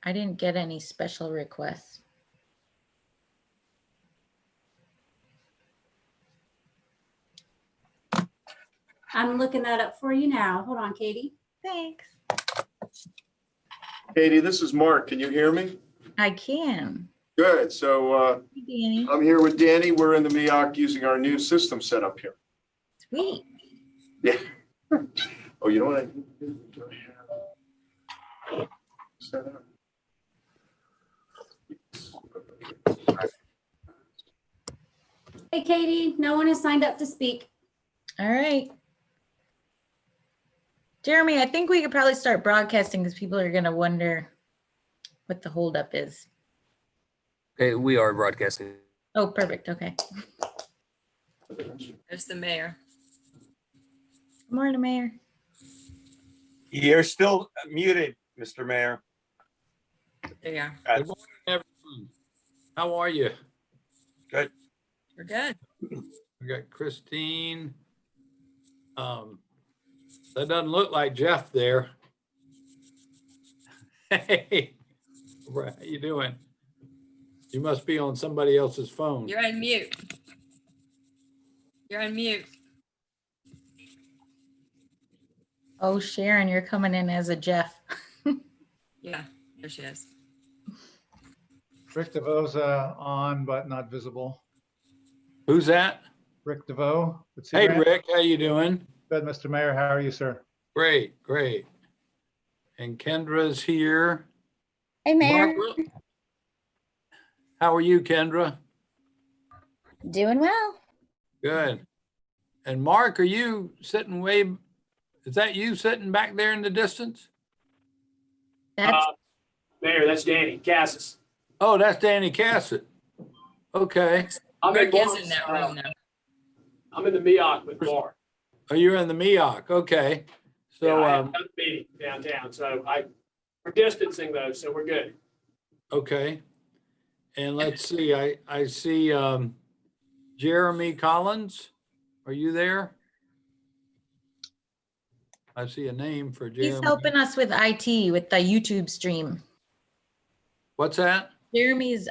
I didn't get any special requests. I'm looking that up for you now. Hold on, Katie. Thanks. Katie, this is Mark. Can you hear me? I can. Good. So Hey, Danny. I'm here with Danny. We're in the MEOC using our new system set up here. Sweet. Yeah. Oh, you know what I have set up? Hey, Katie, no one has signed up to speak. All right. Jeremy, I think we could probably start broadcasting because people are going to wonder what the holdup is. Okay, we are broadcasting. Oh, perfect. Okay. There's the mayor. Good morning, Mayor. You're still muted, Mr. Mayor. There you are. Good morning, everyone. How are you? Good. We're good. We got Christine. That doesn't look like Jeff there. Hey, how you doing? You must be on somebody else's phone. You're on mute. You're on mute. Oh, Sharon, you're coming in as a Jeff. Yeah, there she is. Rick DeVoe's on, but not visible. Who's that? Rick DeVoe. with Hey, Seagrant. Rick, how you doing? Good, Mr. Mayor. How are you, sir? Great, great. And Kendra's here. Hey, Mayor. Mark, how are you, Kendra? Doing well. Good. And Mark, are you sitting is that you sitting back there in the distance? That's Mayor, that's Danny Cassis. Oh, that's Danny Cassett. Okay. Rick is in that room now. I'm in the MEOC with Laura. Oh, you're in the MEOC. Okay. So, Yeah, I have a meeting downtown, so we're distancing those, so we're good. okay. And let's see, I see Jeremy Collins. Are you there? I see a name for Jeremy. he's helping us with IT with the YouTube stream. What's that? Jeremy's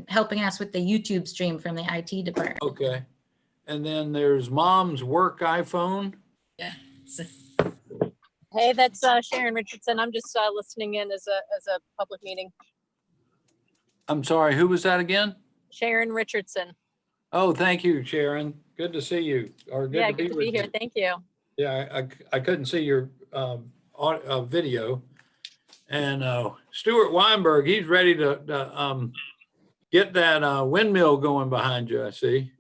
helping us with the YouTube stream from the IT department. Okay. And then there's Mom's work iPhone. Yeah. Hey, that's Sharon Richardson. I'm just listening in as a public meeting. I'm sorry, who was that again? Sharon Richardson. Oh, thank you, Sharon. Good to see you. Or good Yeah, to good to with be here. you. Thank you. Yeah, I couldn't see your video. And Stuart Weinberg, he's ready to get that windmill going behind you, I see.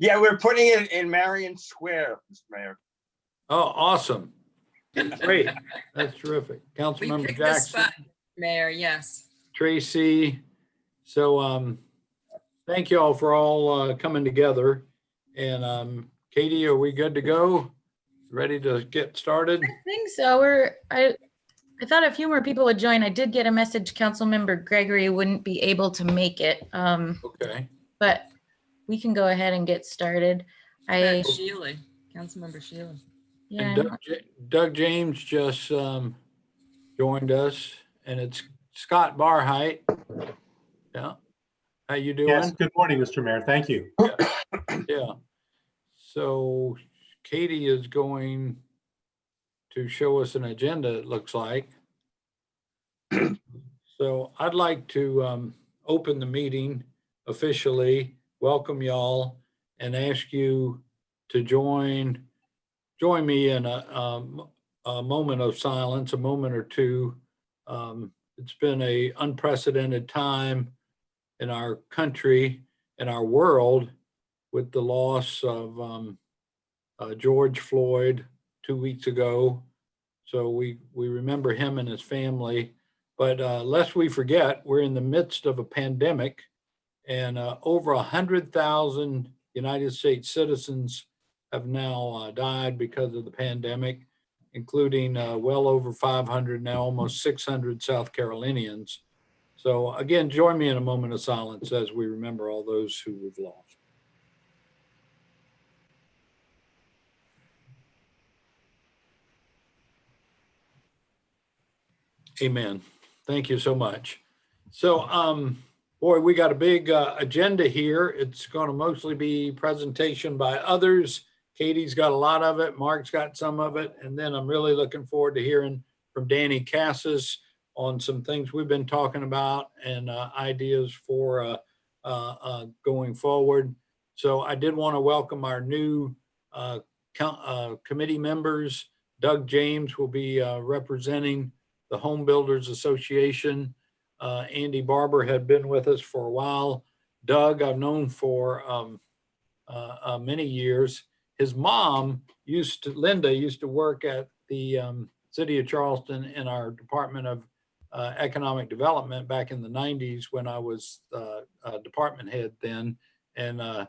Yeah, we're putting it in Marion Square, Mr. Mayor. Oh, awesome. Great. That's terrific. We Councilmember picked this Jackson, spot, Mayor, yes. Tracy. So thank you all for all coming together. And Katie, are we good to go? Ready to get started? I think so. I thought a few more people would join. I did get a message, Councilmember Gregory wouldn't be able to make it. Okay. But we can go ahead and get started. Shealy, Councilmember Shealy. Yeah, And Doug James just joined us, and it's Scott Barheit. Yeah. How you doing? Yes, good morning, Mr. Mayor. Thank you. Yeah. So Katie is going to show us an agenda, it looks like. So I'd like to open the meeting officially, welcome y'all, and ask you to join me in a moment of silence, a moment or two. It's been an unprecedented time in our country, in our world, with the loss of George Floyd 2 weeks ago. So we remember him and his family. But lest we forget, we're in the midst of a pandemic, and over 100,000 United States citizens have now died because of the pandemic, including well over 500, now almost 600 South Carolinians. So again, join me in a moment of silence as we remember all those who we've lost. Amen. Thank you so much. So, boy, we got a big agenda here. It's going to mostly be presentation by others. Katie's got a lot of it. Mark's got some of it. And then I'm really looking forward to hearing from Danny Cassis on some things we've been talking about and ideas for going forward. So I did want to welcome our new committee members. Doug James will be representing the Home Builders Association. Andy Barber had been with us for a while. Doug, I've known for many years. His mom Linda used to work at the city of Charleston in our Department of Economic Development back in the 90s when I was department head then. And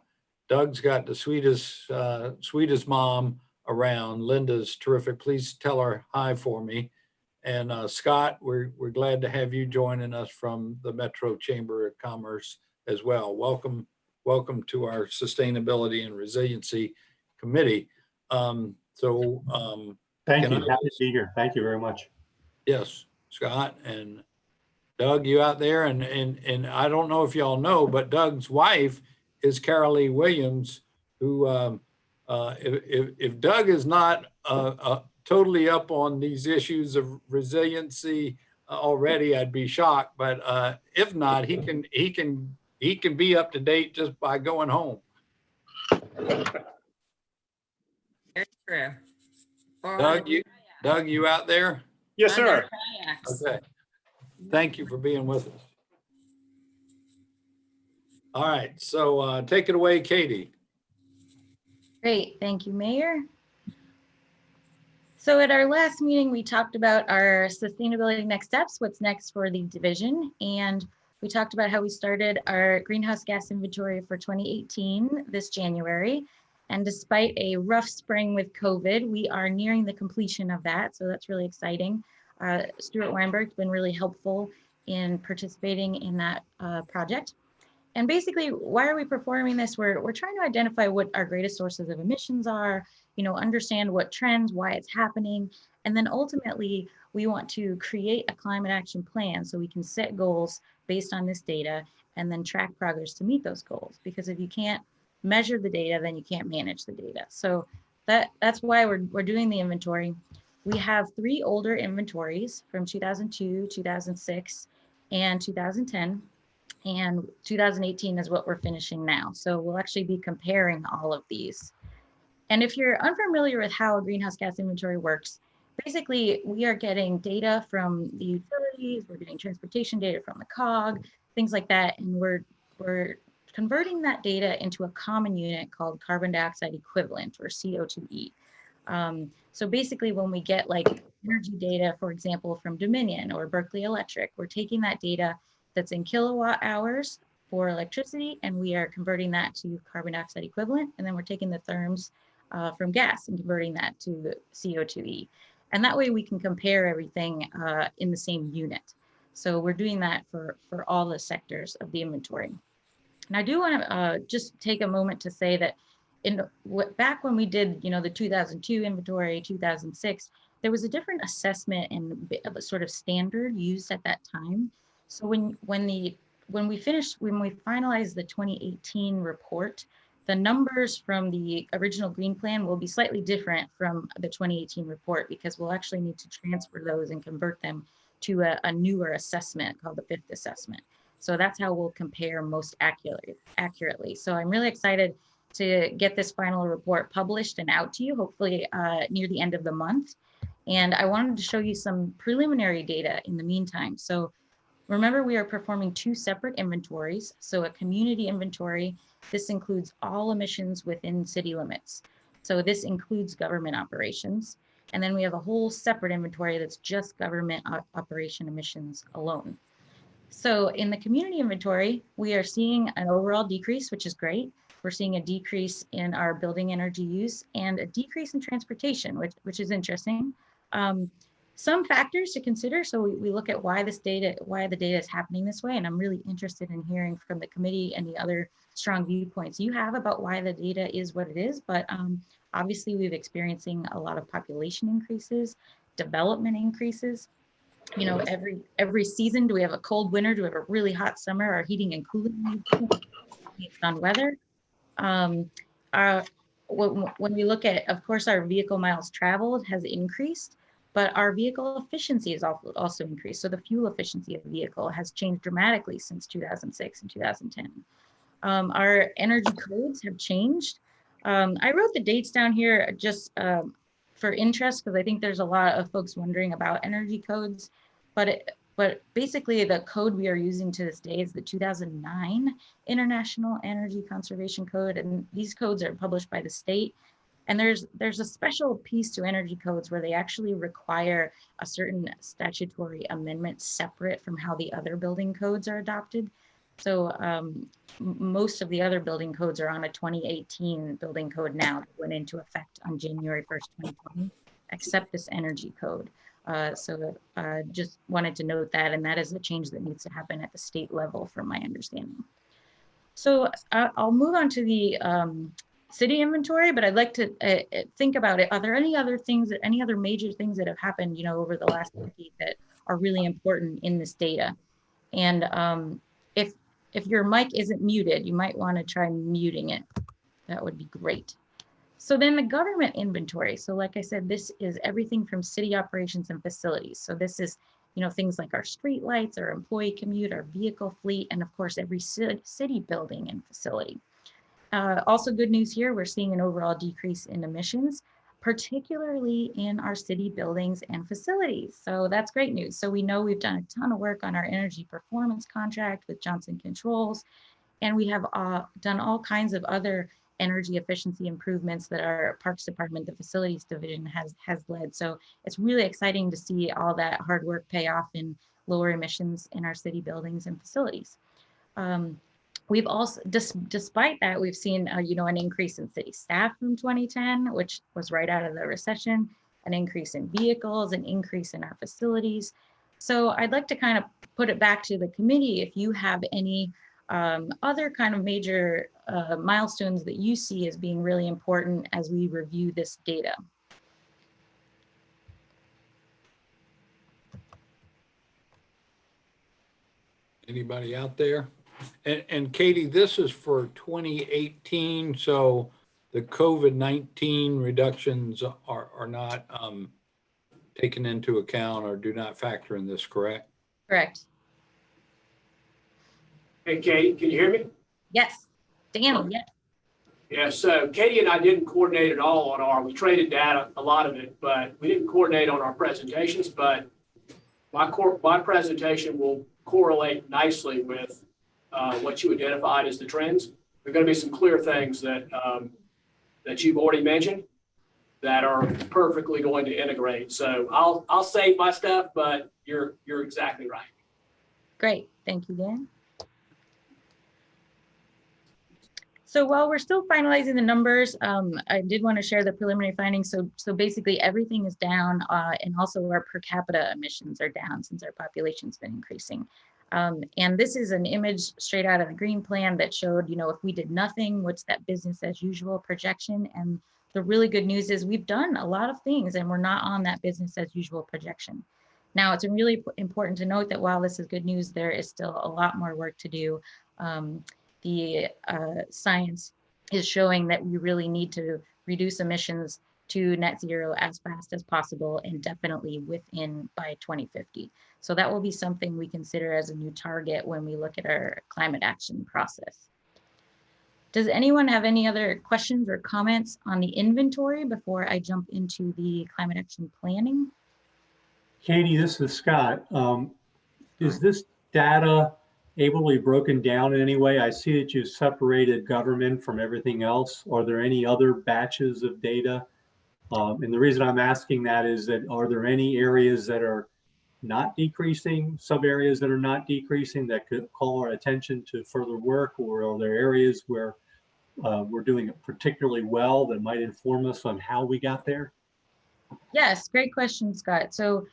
Doug's got the sweetest mom around. Linda's terrific. Please tell her hi for me. And Scott, we're glad to have you joining us from the Metro Chamber of Commerce as well. Welcome to our Sustainability and Resiliency Committee. Thank you. Happy to be here. Thank you very much. Yes, Scott and Doug, you out there, and I don't know if y'all know, but Doug's wife is Carol Lee Williams, who if Doug is not totally up on these issues of resiliency already, I'd be shocked. But if not, he can be up to date just by going home. Very true. Or Doug, you out there? Yes, sir. Okay. Thank you for being with us. All right, so take it away, Katie. Great, thank you, Mayor. So at our last meeting, we talked about our sustainability next steps, what's next for the division. And we talked about how we started our greenhouse gas inventory for 2018 this January. And despite a rough spring with COVID, we are nearing the completion of that. So that's really exciting. Stuart Weinberg's been really helpful in participating in that project. And basically, why are we performing this? We're trying to identify what our greatest sources of emissions are, understand what trends, why it's happening. And then ultimately, we want to create a climate action plan so we can set goals based on this data and then track progress to meet those goals. Because if you can't measure the data, then you can't manage the data. So that's why we're doing the inventory. We have 3 older inventories from 2002, 2006, and 2010. And 2018 is what we're finishing now. So we'll actually be comparing all of these. And if you're unfamiliar with how a greenhouse gas inventory works, basically we are getting data from the utilities, we're getting transportation data from the COG, things like that. And we're converting that data into a common unit called carbon dioxide equivalent, or CO2e. So basically when we get like energy data, for example, from Dominion or Berkeley Electric, we're taking that data that's in kilowatt hours for electricity, and we are converting that to carbon dioxide equivalent. And then we're taking the therms from gas and converting that to the CO2e. And that way we can compare everything in the same unit. So we're doing that for all the sectors of the inventory. And I do want to just take a moment to say that back when we did, the 2002 inventory, 2006, there was a different assessment and a sort of standard used at that time. So when we finalize the 2018 report, the numbers from the original green plan will be slightly different from the 2018 report, because we'll actually need to transfer those and convert them to a newer assessment called the 5th assessment. So that's how we'll compare most accurately. So I'm really excited to get this final report published and out to you, hopefully near the end of the month. And I wanted to show you some preliminary data in the meantime. So remember, we are performing 2 separate inventories. So a community inventory, this includes all emissions within city limits. So this includes government operations. And then we have a whole separate inventory that's just government operation emissions alone. So in the community inventory, we are seeing an overall decrease, which is great. We're seeing a decrease in our building energy use and a decrease in transportation, which is interesting. Some factors to consider. So we look at why the data is happening this way. And I'm really interested in hearing from the committee and the other strong viewpoints you have about why the data is what it is. But obviously we've experiencing a lot of population increases, development increases. you know, every season, do we have a cold winter? Do we have a really hot summer? Our heating and cooling needs based on weather. When we look at, of course, our vehicle miles traveled has increased, but our vehicle efficiency has also increased. So the fuel efficiency of the vehicle has changed dramatically since 2006 and 2010. Our energy codes have changed. I wrote the dates down here just for interest, because I think there's a lot of folks wondering about energy codes, but basically the code we are using to this day is the 2009 International Energy Conservation Code, and these codes are published by the state. And there's a special piece to energy codes where they actually require a certain statutory amendment separate from how the other building codes are adopted. So most of the other building codes are on a 2018 building code now that went into effect on January 1st, 2020, except this energy code. So just wanted to note that, and that is a change that needs to happen at the state level from my understanding. So I'll move on to the city inventory, but I'd like to think about it. Are there any other things, any other major things that have happened, you know, over the last decade that are really important in this data? And if your mic isn't muted, you might want to try muting it. That would be great. So then the government inventory. So like I said, this is everything from city operations and facilities. So this is, you know, things like our street lights, our employee commute, our vehicle fleet, and of course, every city building and facility. Also good news here, we're seeing an overall decrease in emissions, particularly in our city buildings and facilities. So that's great news. So we know we've done a ton of work on our energy performance contract with Johnson Controls, and we have done all kinds of other energy efficiency improvements that our Parks Department, the Facilities Division has led. So it's really exciting to see all that hard work pay off in lower emissions in our city buildings and facilities. We've also, despite that, we've seen you know, an increase in city staff from 2010, which was right out of the recession, an increase in vehicles, an increase in our facilities. So I'd like to kind of put it back to the committee if you have any other kind of major milestones that you see as being really important as we review this data. Anybody out there? And Katie, this is for 2018, so the COVID-19 reductions are not taken into account or do not factor in this, correct? Correct. Hey, Katie, can you hear me? Yes. Danny, yes. Yeah, so Katie and I didn't coordinate at all on we traded data, a lot of it, but we didn't coordinate on our presentations, but my presentation will correlate nicely with what you identified as the trends. There are going to be some clear things that that you've already mentioned that are perfectly going to integrate. So I'll save my stuff, but you're exactly right. Great, thank you, Dan. So while we're still finalizing the numbers, I did want to share the preliminary findings. So basically everything is down, and also our per capita emissions are down since our population's been increasing. And this is an image straight out of the green plan that showed, you know, if we did nothing, what's that business as usual projection? And the really good news is we've done a lot of things and we're not on that business as usual projection. Now, it's really important to note that while this is good news, there is still a lot more work to do. The science is showing that we really need to reduce emissions to net zero as fast as possible and definitely within by 2050. So that will be something we consider as a new target when we look at our climate action process. Does anyone have any other questions or comments on the inventory before I jump into the climate action planning? Katie, this is Scott. Is this data able to be broken down in any way? I see that you separated government from everything else. Are there any other batches of data? And the reason I'm asking that is that are there any areas that are not decreasing, sub areas that are not decreasing that could call our attention to further work, or are there areas where we're doing it particularly well that might inform us on how we got there? Yes, great question, Scott. So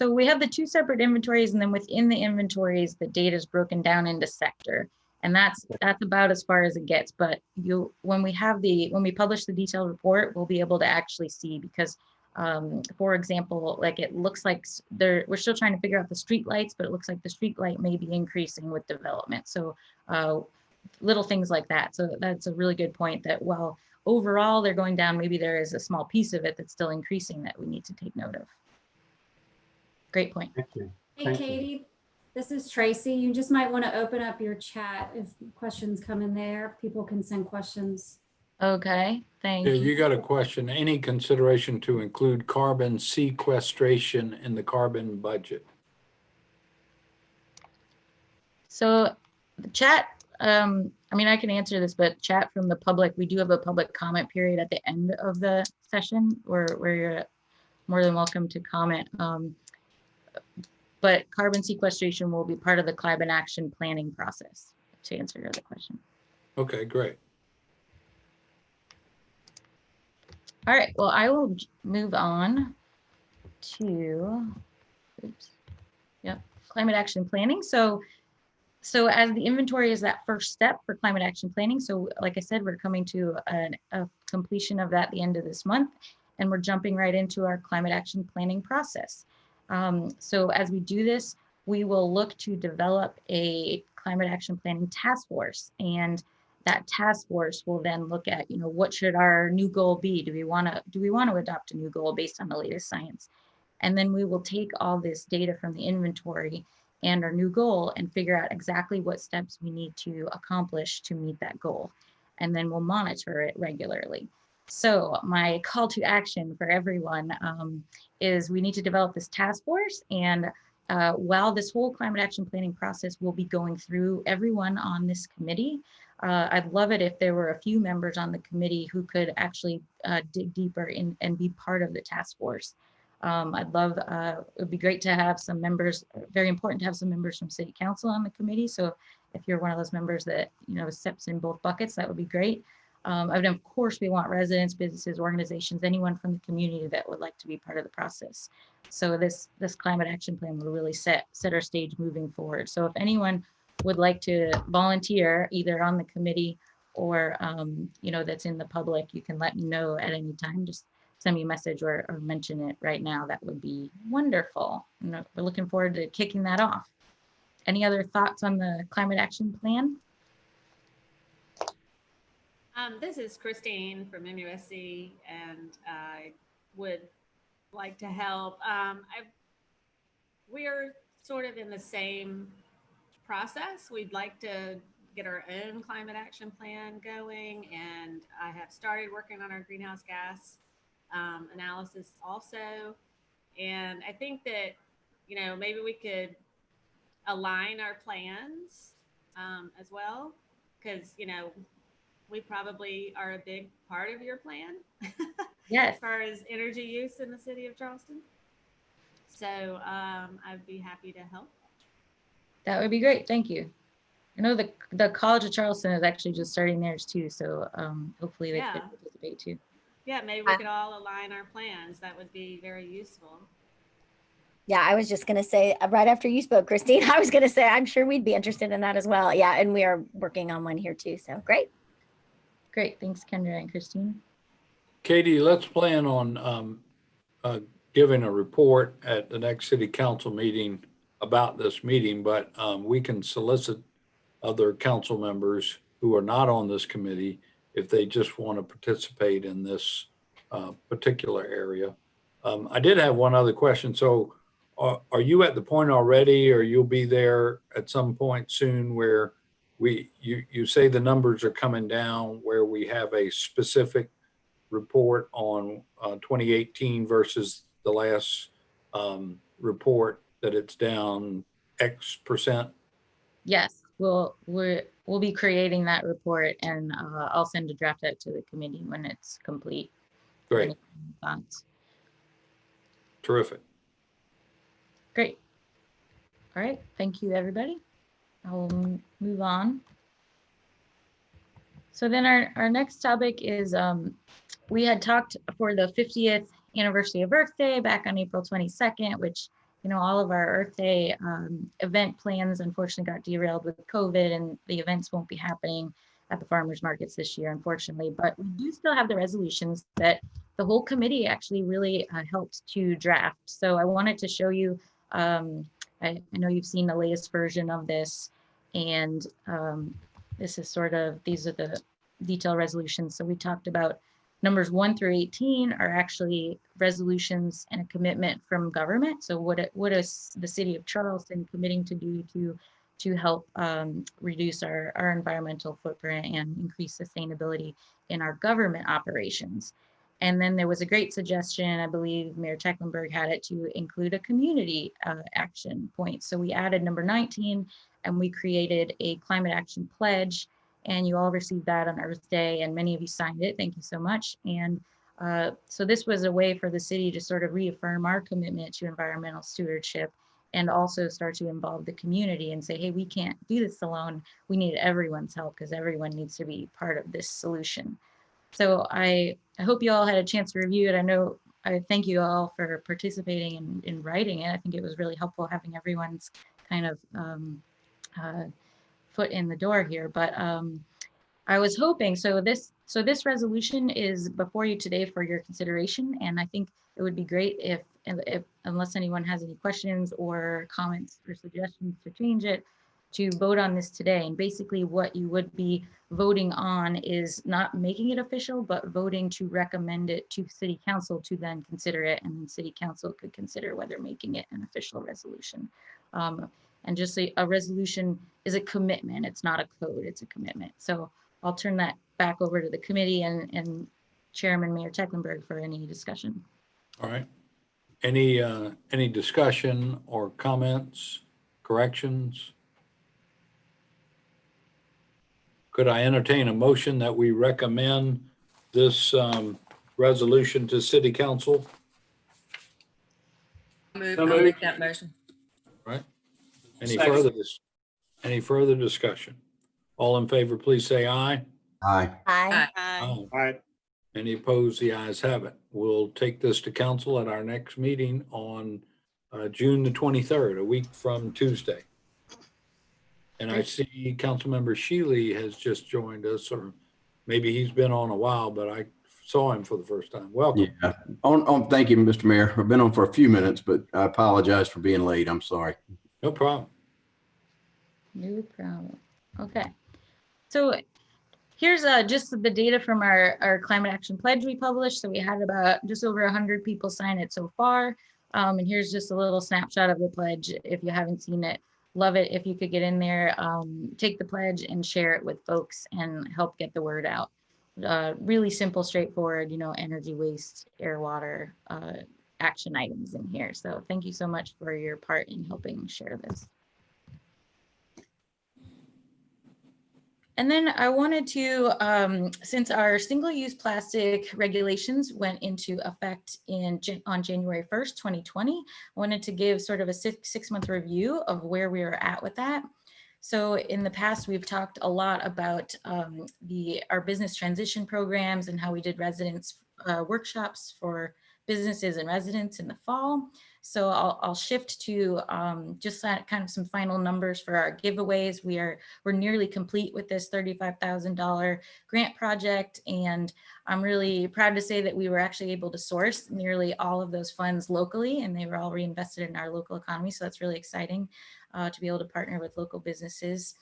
we have the two separate inventories, and then within the inventories, the data is broken down into sector. And that's about as far as it gets. But when we publish the detailed report, we'll be able to actually see, because For example, like it looks like we're still trying to figure out the street lights, but it looks like the street light may be increasing with development. So little things like that. So that's a really good point that while overall they're going down, maybe there is a small piece of it that's still increasing that we need to take note of. Great point. Thank you. Hey, Thank you. Katie, this is Tracy. You just might want to open up your chat if questions come in there. People can send questions. Okay, thank Yeah, you. you got a question. Any consideration to include carbon sequestration in the carbon budget? So the chat, I mean, I can answer this, but chat from the public, we do have a public comment period at the end of the session where you're more than welcome to comment. But carbon sequestration will be part of the climate action planning process, to answer your other question. Okay, great. All right, well, I will move on to, oops, yep, climate action planning. So as the inventory is that first step for climate action planning. So like I said, we're coming to a completion of that at the end of this month, and we're jumping right into our climate action planning process. So as we do this, we will look to develop a climate action planning task force, and that task force will then look at, you know, what should our new goal be? Do we want to adopt a new goal based on the latest science? And then we will take all this data from the inventory and our new goal and figure out exactly what steps we need to accomplish to meet that goal. And then we'll monitor it regularly. So my call to action for everyone is we need to develop this task force. And while this whole climate action planning process will be going through everyone on this committee, I'd love it if there were a few members on the committee who could actually dig deeper in and be part of the task force. I'd love, it would be great to have some members, very important to have some members from City Council on the committee. So if you're one of those members that, you know, steps in both buckets, that would be great. And of course, we want residents, businesses, organizations, anyone from the community that would like to be part of the process. So this climate action plan will really set our stage moving forward. So if anyone would like to volunteer either on the committee or, you know, that's in the public, you can let me know at any time. Just send me a message or mention it right now. That would be wonderful. And we're looking forward to kicking that off. Any other thoughts on the climate action plan? This is Christine from MUSC, and I would like to help. We're sort of in the same process. We'd like to get our own climate action plan going, and I have started working on our greenhouse gas analysis also. And I think that, you know, maybe we could align our plans as well, because, you know, we probably are a big part of your plan. Yes. As far as energy use in the city of Charleston. So I'd be happy to help. That would be great. Thank you. I know the College of Charleston is actually just starting theirs too. So hopefully they could participate too. Yeah, maybe we could all align our plans. That would be very useful. Yeah, I was just going to say right after you spoke, Christine, I was going to say, I'm sure we'd be interested in that as well. Yeah, and we are working on one here too. So great. Great. Thanks, Kendra and Christine. Katie, let's plan on giving a report at the next city council meeting about this meeting, but we can solicit other council members who are not on this committee if they just want to participate in this particular area. I did have one other question. So are you at the point already, or you'll be there at some point soon where you say the numbers are coming down, where we have a specific report on 2018 versus the last report that it's down X percent? Yes, we'll be creating that report, and I'll send a draft out to the committee when it's complete. Great. Terrific. Great. All right. Thank you, everybody. I'll move on. So then our next topic is we had talked for the 50th anniversary of Earth Day back on April 22nd, which, you know, all of our Earth Day event plans unfortunately got derailed with COVID, and the events won't be happening at the farmers markets this year, unfortunately. But we do still have the resolutions that the whole committee actually really helped to draft. So I wanted to show you, I know you've seen the latest version of this, and this is these are the detailed resolutions. So we talked about numbers 1 through 18 are actually resolutions and a commitment from government. So what is the city of Charleston committing to do to help reduce our environmental footprint and increase sustainability in our government operations? And then there was a great suggestion, I believe Mayor Tecklenburg had it, to include a community action point. So we added number 19 and we created a climate action pledge, and you all received that on Earth Day and many of you signed it. Thank you so much. And so this was a way for the city to sort of reaffirm our commitment to environmental stewardship and also start to involve the community and say, hey, we can't do this alone. We need everyone's help because everyone needs to be part of this solution. So I hope you all had a chance to review it. I thank you all for participating in writing it. I think it was really helpful having everyone's kind of foot in the door here. But I was hoping, so this resolution is before you today for your consideration. And I think it would be great if unless anyone has any questions or comments or suggestions to change it, to vote on this today. And basically what you would be voting on is not making it official, but voting to recommend it to city council to then consider it, and then city council could consider whether making it an official resolution. And just a resolution is a commitment. It's not a code, it's a commitment. So I'll turn that back over to the committee and Chairman Mayor Tecklenburg for any discussion. All right. Any discussion or comments, corrections? Could I entertain a motion that we recommend this resolution to City Council? I'll make that motion. Right. Second. Any further discussion? All in favor, please say aye. Aye. Aye. All right. Any opposed? The ayes have it. We'll take this to council at our next meeting on June the 23rd, a week from Tuesday. And I see Councilmember Shealy has just joined us, or maybe he's been on a while, but I saw him for the first time. Welcome. Yeah. Thank you, Mr. Mayor. I've been on for a few minutes, but I apologize for being late. I'm sorry. No problem. No problem. Okay. So here's just the data from our climate action pledge we published. So we had about just over 100 people sign it so far. And here's just a little snapshot of the pledge. If you haven't seen it, love it if you could get in there, take the pledge and share it with folks and help get the word out. Really simple, straightforward, energy, waste, air, water, action items in here. So thank you so much for your part in helping share this. And then I wanted to, since our single-use plastic regulations went into effect on January 1st, 2020, I wanted to give sort of a six-month review of where we are at with that. So in the past, we've talked a lot about our business transition programs and how we did residents workshops for businesses and residents in the fall. So I'll shift to just kind of some final numbers for our giveaways. We're nearly complete with this $35,000 grant project, and I'm really proud to say that we were actually able to source nearly all of those funds locally, and they were all reinvested in our local economy. So that's really exciting to be able to partner with local businesses.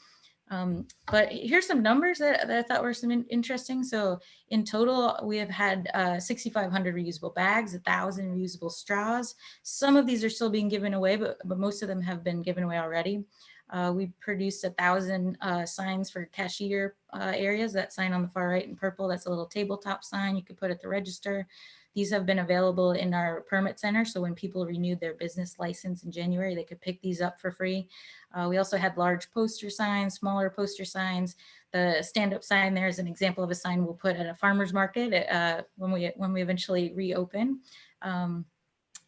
But here's some numbers that I thought were some interesting. So in total, we have had 6,500 reusable bags, 1,000 reusable straws. Some of these are still being given away, but most of them have been given away already. We produced 1,000 signs for cashier areas. That sign on the far right in purple, that's a little tabletop sign you could put at the register. These have been available in our permit center. So when people renewed their business license in January, they could pick these up for free. We also had large poster signs, smaller poster signs. The stand-up sign there is an example of a sign we'll put at a farmer's market when we eventually reopen.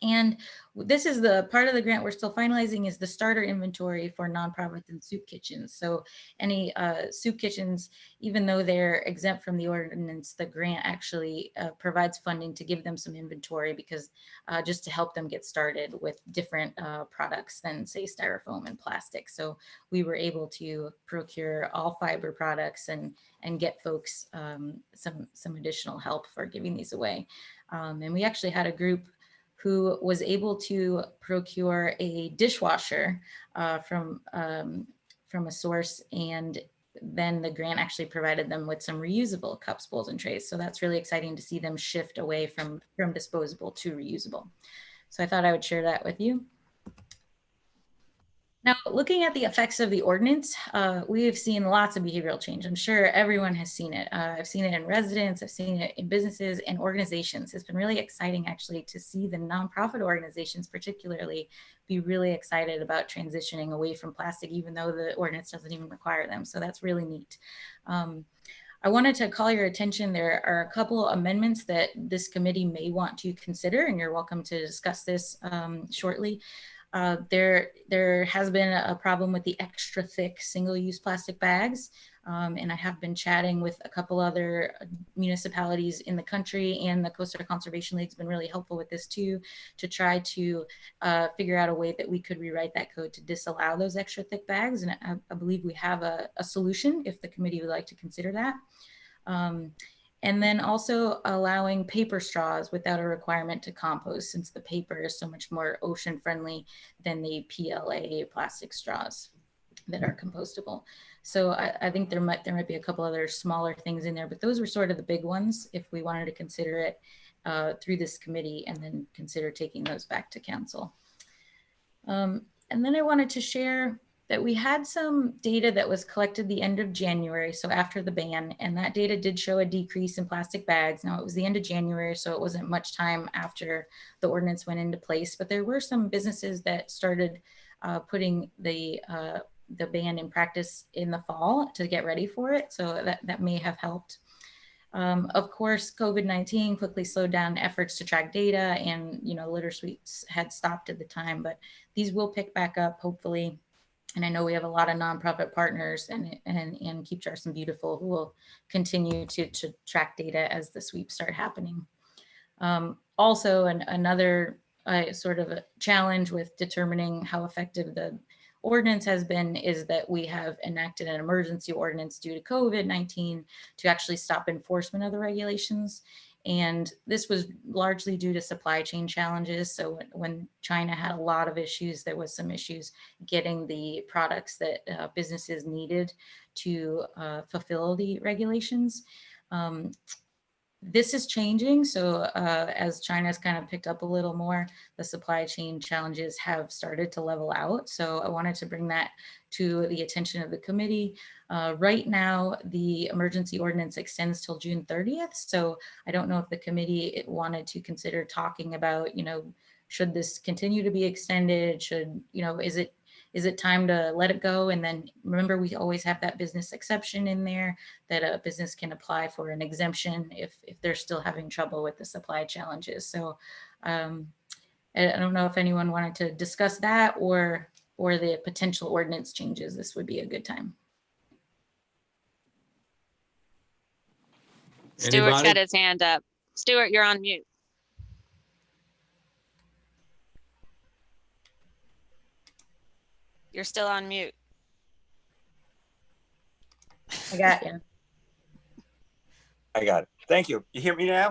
And this is the part of the grant we're still finalizing, is the starter inventory for nonprofits and soup kitchens. So any soup kitchens, even though they're exempt from the ordinance, the grant actually provides funding to give them some inventory, because just to help them get started with different products than, say, styrofoam and plastic. So we were able to procure all fiber products and get folks some additional help for giving these away. And we actually had a group who was able to procure a dishwasher from a source, and then the grant actually provided them with some reusable cups, bowls, and trays. So that's really exciting to see them shift away from disposable to reusable. So I thought I would share that with you. Now, looking at the effects of the ordinance, we have seen lots of behavioral change. I'm sure everyone has seen it. I've seen it in residents, I've seen it in businesses and organizations. It's been really exciting actually to see the nonprofit organizations particularly be really excited about transitioning away from plastic, even though the ordinance doesn't even require them. So that's really neat. I wanted to call your attention. There are a couple amendments that this committee may want to consider, and you're welcome to discuss this shortly. There has been a problem with the extra thick single-use plastic bags. And I have been chatting with a couple other municipalities in the country, and the Coastal Conservation League has been really helpful with this too, to try to figure out a way that we could rewrite that code to disallow those extra thick bags. And I believe we have a solution if the committee would like to consider that. And then also allowing paper straws without a requirement to compost, since the paper is so much more ocean friendly than the PLA plastic straws that are compostable. So I think there might be a couple other smaller things in there, but those were sort of the big ones if we wanted to consider it through this committee, and then consider taking those back to council. And then I wanted to share that we had some data that was collected the end of January, so after the ban, and that data did show a decrease in plastic bags. Now, it was the end of January, so it wasn't much time after the ordinance went into place, but there were some businesses that started putting the ban in practice in the fall to get ready for it, so that may have helped. Of course, COVID-19 quickly slowed down efforts to track data, and litter sweeps had stopped at the time, but these will pick back up hopefully. And I know we have a lot of nonprofit partners and Keep Charleston Beautiful who will continue to track data as the sweeps start happening. Also, another sort of a challenge with determining how effective the ordinance has been is that we have enacted an emergency ordinance due to COVID-19 to actually stop enforcement of the regulations. And this was largely due to supply chain challenges. So when China had a lot of issues, there was some issues getting the products that businesses needed to fulfill the regulations. This is changing. So as China's kind of picked up a little more, the supply chain challenges have started to level out. So I wanted to bring that to the attention of the committee. Right now, the emergency ordinance extends till June 30th. So I don't know if the committee wanted to consider talking about, should this continue to be extended? Should, is it time to let it go? And then remember, we always have that business exception in there that a business can apply for an exemption if they're still having trouble with the supply challenges. So I don't know if anyone wanted to discuss that or the potential ordinance changes. This would be a good time. Stuart's got his hand up. Stuart, you're on mute. You're still on mute. I got you. I got it. Thank you. You hear me now?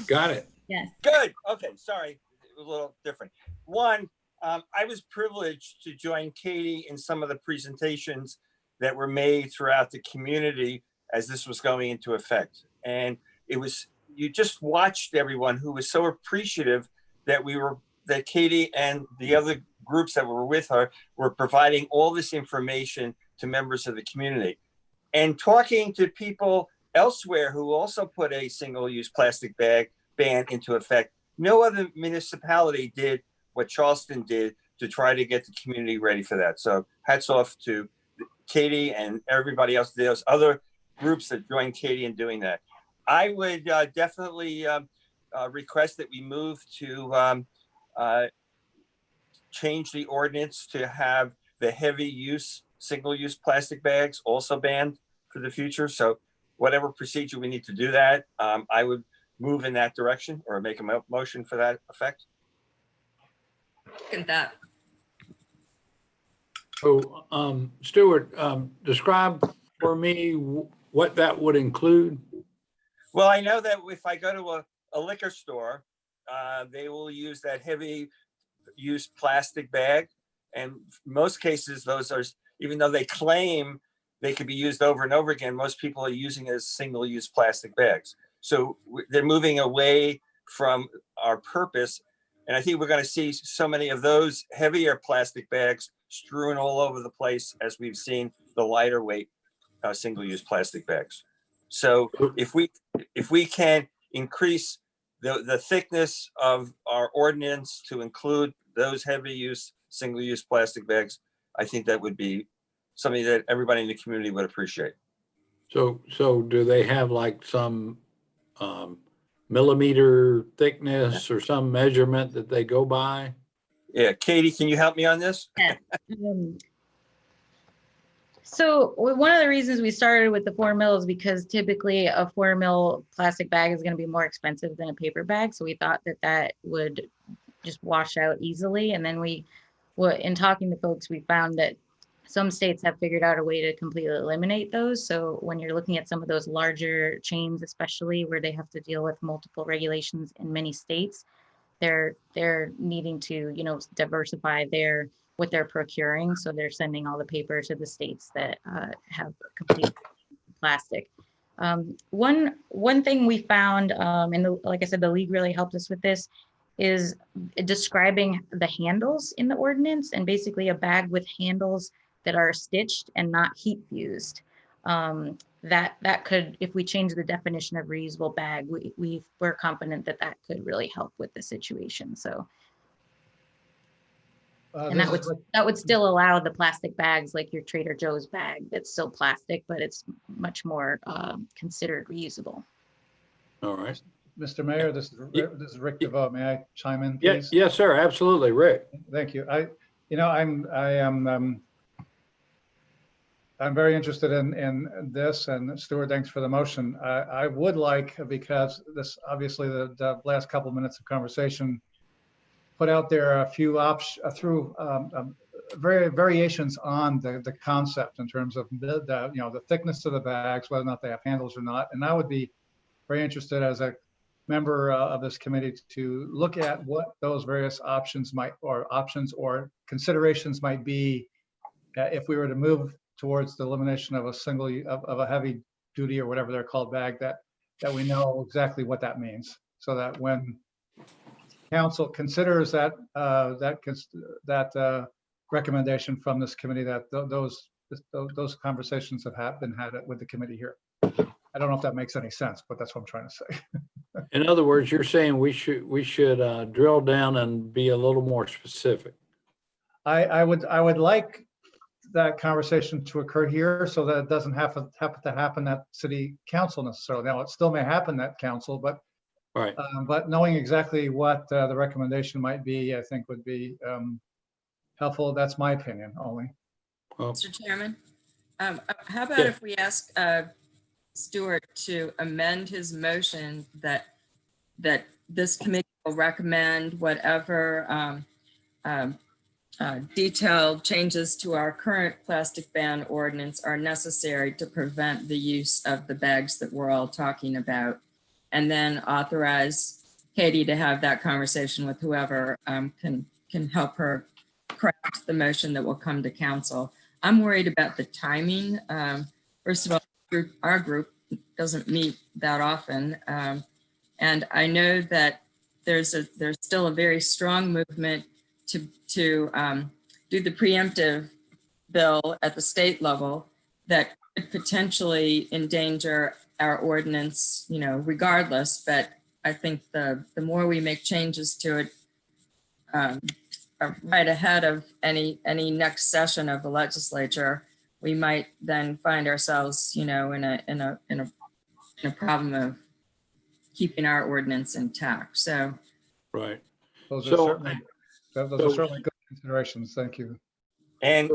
Got it. Yes. Good. Okay. Sorry. It was a little different. One, I was privileged to join Katie in some of the presentations that were made throughout the community as this was going into effect. And you just watched everyone who was so appreciative that that Katie and the other groups that were with her were providing all this information to members of the community. And talking to people elsewhere who also put a single-use plastic bag ban into effect, no other municipality did what Charleston did to try to get the community ready for that. So hats off to Katie and everybody else, those other groups that joined Katie in doing that. I would definitely request that we move to change the ordinance to have the heavy use, single-use plastic bags also banned for the future. So whatever procedure we need to do that, I would move in that direction or make a motion for that effect. Second that. So, Stuart, describe for me what that would include. Well, I know that if I go to a liquor store, they will use that heavy use plastic bag. And most cases, those are, even though they claim they could be used over and over again, most people are using it as single-use plastic bags. So they're moving away from our purpose. And I think we're going to see so many of those heavier plastic bags strewn all over the place as we've seen the lighter weight single-use plastic bags. So if we can increase the thickness of our ordinance to include those heavy use single-use plastic bags, I think that would be something that everybody in the community would appreciate. So do they have like some millimeter thickness or some measurement that they go by? Yeah, Katie, can you help me on this? So one of the reasons we started with the 4 mil is because typically a 4 mil plastic bag is going to be more expensive than a paper bag. So we thought that that would just wash out easily. And then in talking to folks, we found that some states have figured out a way to completely eliminate those. So when you're looking at some of those larger chains, especially where they have to deal with multiple regulations in many states, they're needing to, diversify what they're procuring. So they're sending all the paper to the states that have complete plastic. One thing we found, like I said, the league really helped us with this, is describing the handles in the ordinance, and basically a bag with handles that are stitched and not heat fused. That could, if we change the definition of reusable bag, we're confident that could really help with the situation. So, and that would still allow the plastic bags like your Trader Joe's bag that's still plastic, but it's much more considered reusable. All right. Mr. Mayor, this is Rick DeVoe. May I chime in, please? Yes, sir. Absolutely, Rick. Thank you. I'm very interested in this, and Stuart, thanks for the motion. I would like, because this obviously the last couple of minutes of conversation put out there a few variations on the concept in terms of the thickness of the bags, whether or not they have handles or not. And I would be very interested as a member of this committee to look at what those various options or considerations might be if we were to move towards the elimination of a heavy duty or whatever they're called bag, that we know exactly what that means, so that when council considers that recommendation from this committee, that those conversations have been had with the committee here. I don't know if that makes any sense, but that's what I'm trying to say. In other words, you're saying we should drill down and be a little more specific. I would like that conversation to occur here, so that it doesn't have to happen at city council necessarily. Now, it still may happen at council, but right. But knowing exactly what the recommendation might be, I think would be helpful. That's my opinion only. Mr. Chairman, how about if we ask Stuart to amend his motion that this committee will recommend whatever detailed changes to our current plastic ban ordinance are necessary to prevent the use of the bags that we're all talking about, and then authorize Katie to have that conversation with whoever can help her craft the motion that will come to council. I'm worried about the timing. First of all, our group doesn't meet that often. And I know that there's still a very strong movement to do the preemptive bill at the state level that could potentially endanger our ordinance, regardless. But I think the more we make changes to it right ahead of any next session of the legislature, we might then find ourselves, in a problem of keeping our ordinance intact. So, right. Those are So, certainly good considerations. Thank you. And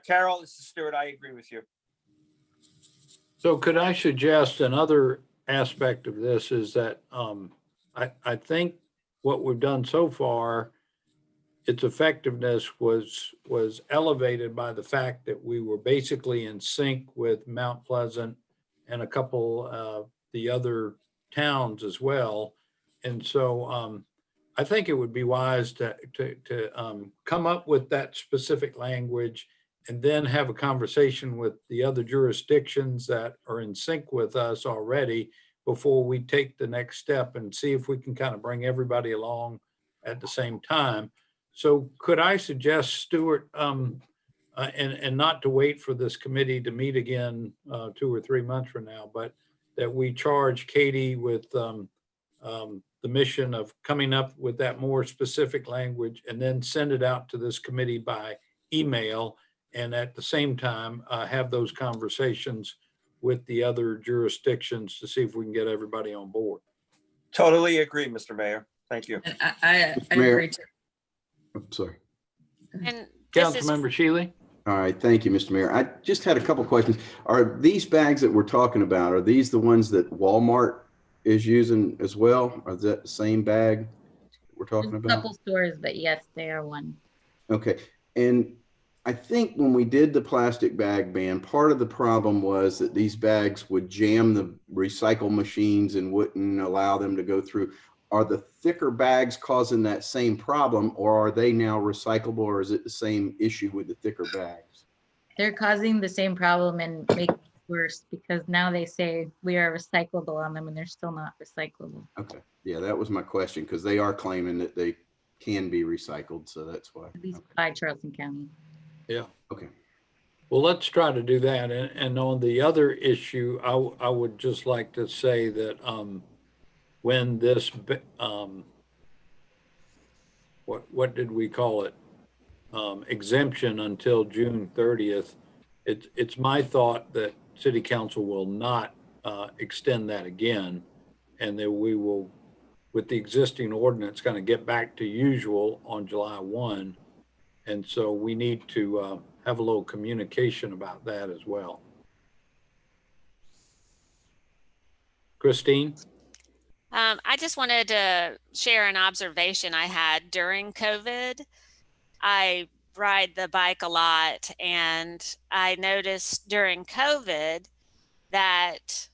Carol, this is Stuart. I agree with you. So could I suggest another aspect of this is that I think what we've done so far, its effectiveness was elevated by the fact that we were basically in sync with Mount Pleasant and a couple of the other towns as well. And so I think it would be wise to come up with that specific language and then have a conversation with the other jurisdictions that are in sync with us already before we take the next step and see if we can kind of bring everybody along at the same time. So could I suggest, Stuart, and not to wait for this committee to meet again 2 or 3 months from now, but that we charge Katie with the mission of coming up with that more specific language and then send it out to this committee by email, and at the same time have those conversations with the other jurisdictions to see if we can get everybody on board. Totally agree, Mr. Mayor. Thank you. And I Mayor. agree too. I'm sorry. And this is Councilmember Shealy? All right, thank you, Mr. Mayor. I just had a couple questions. Are these bags that we're talking about, are these the ones that Walmart is using as well? Are that the same bag we're talking There's a about? couple stores, but yes, they are one. Okay. And I think when we did the plastic bag ban, part of the problem was that these bags would jam the recycle machines and wouldn't allow them to go through. Are the thicker bags causing that same problem, or are they now recyclable, or is it the same issue with the thicker bags? They're causing the same problem and making it worse because now they say we are recyclable on them and they're still not recyclable. Okay. Yeah, that was my question, because they are claiming that they can be recycled. So that's why. At least by Charleston County. Yeah. Okay. Well, let's try to do that. And on the other issue, I would just like to say that when this, what did we call it? Exemption until June 30th. It's my thought that City Council will not extend that again, and that we will, with the existing ordinance, kind of get back to usual on July 1. And so we need to have a little communication about that as well. Christine? I just wanted to share an observation I had during COVID. I ride the bike a lot, and I noticed during COVID that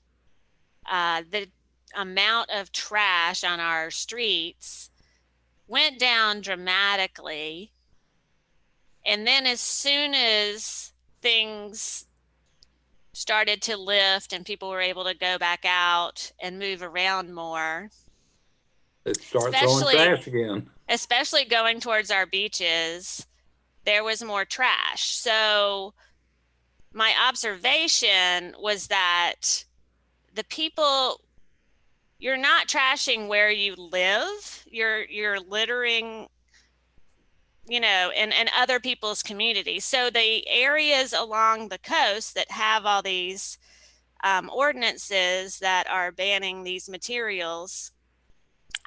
the amount of trash on our streets went down dramatically. And then as soon as things started to lift and people were able to go back out and move around more, It starts throwing trash again. especially going towards our beaches, there was more trash. So my observation was that the people, you're not trashing where you live, you're littering, you know, in other people's communities. So the areas along the coast that have all these ordinances that are banning these materials,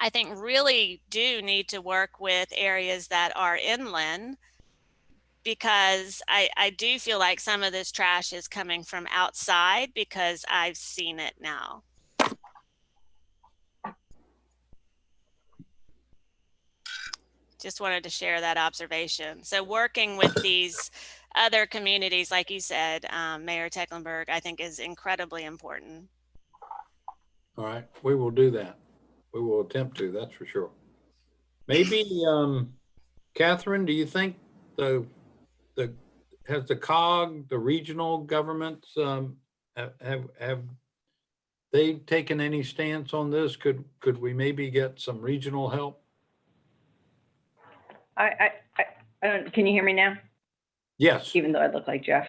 I think really do need to work with areas that are inland, because I do feel like some of this trash is coming from outside because I've seen it now. Just wanted to share that observation. So working with these other communities, like you said, Mayor Tecklenburg, I think is incredibly important. All right, we will do that. We will attempt to, that's for sure. Maybe, Catherine, do you think has the COG, the regional governments, have they taken any stance on this? Could we maybe get some regional help? I don't, can you hear me now? Yes. Even though I look like Jeff.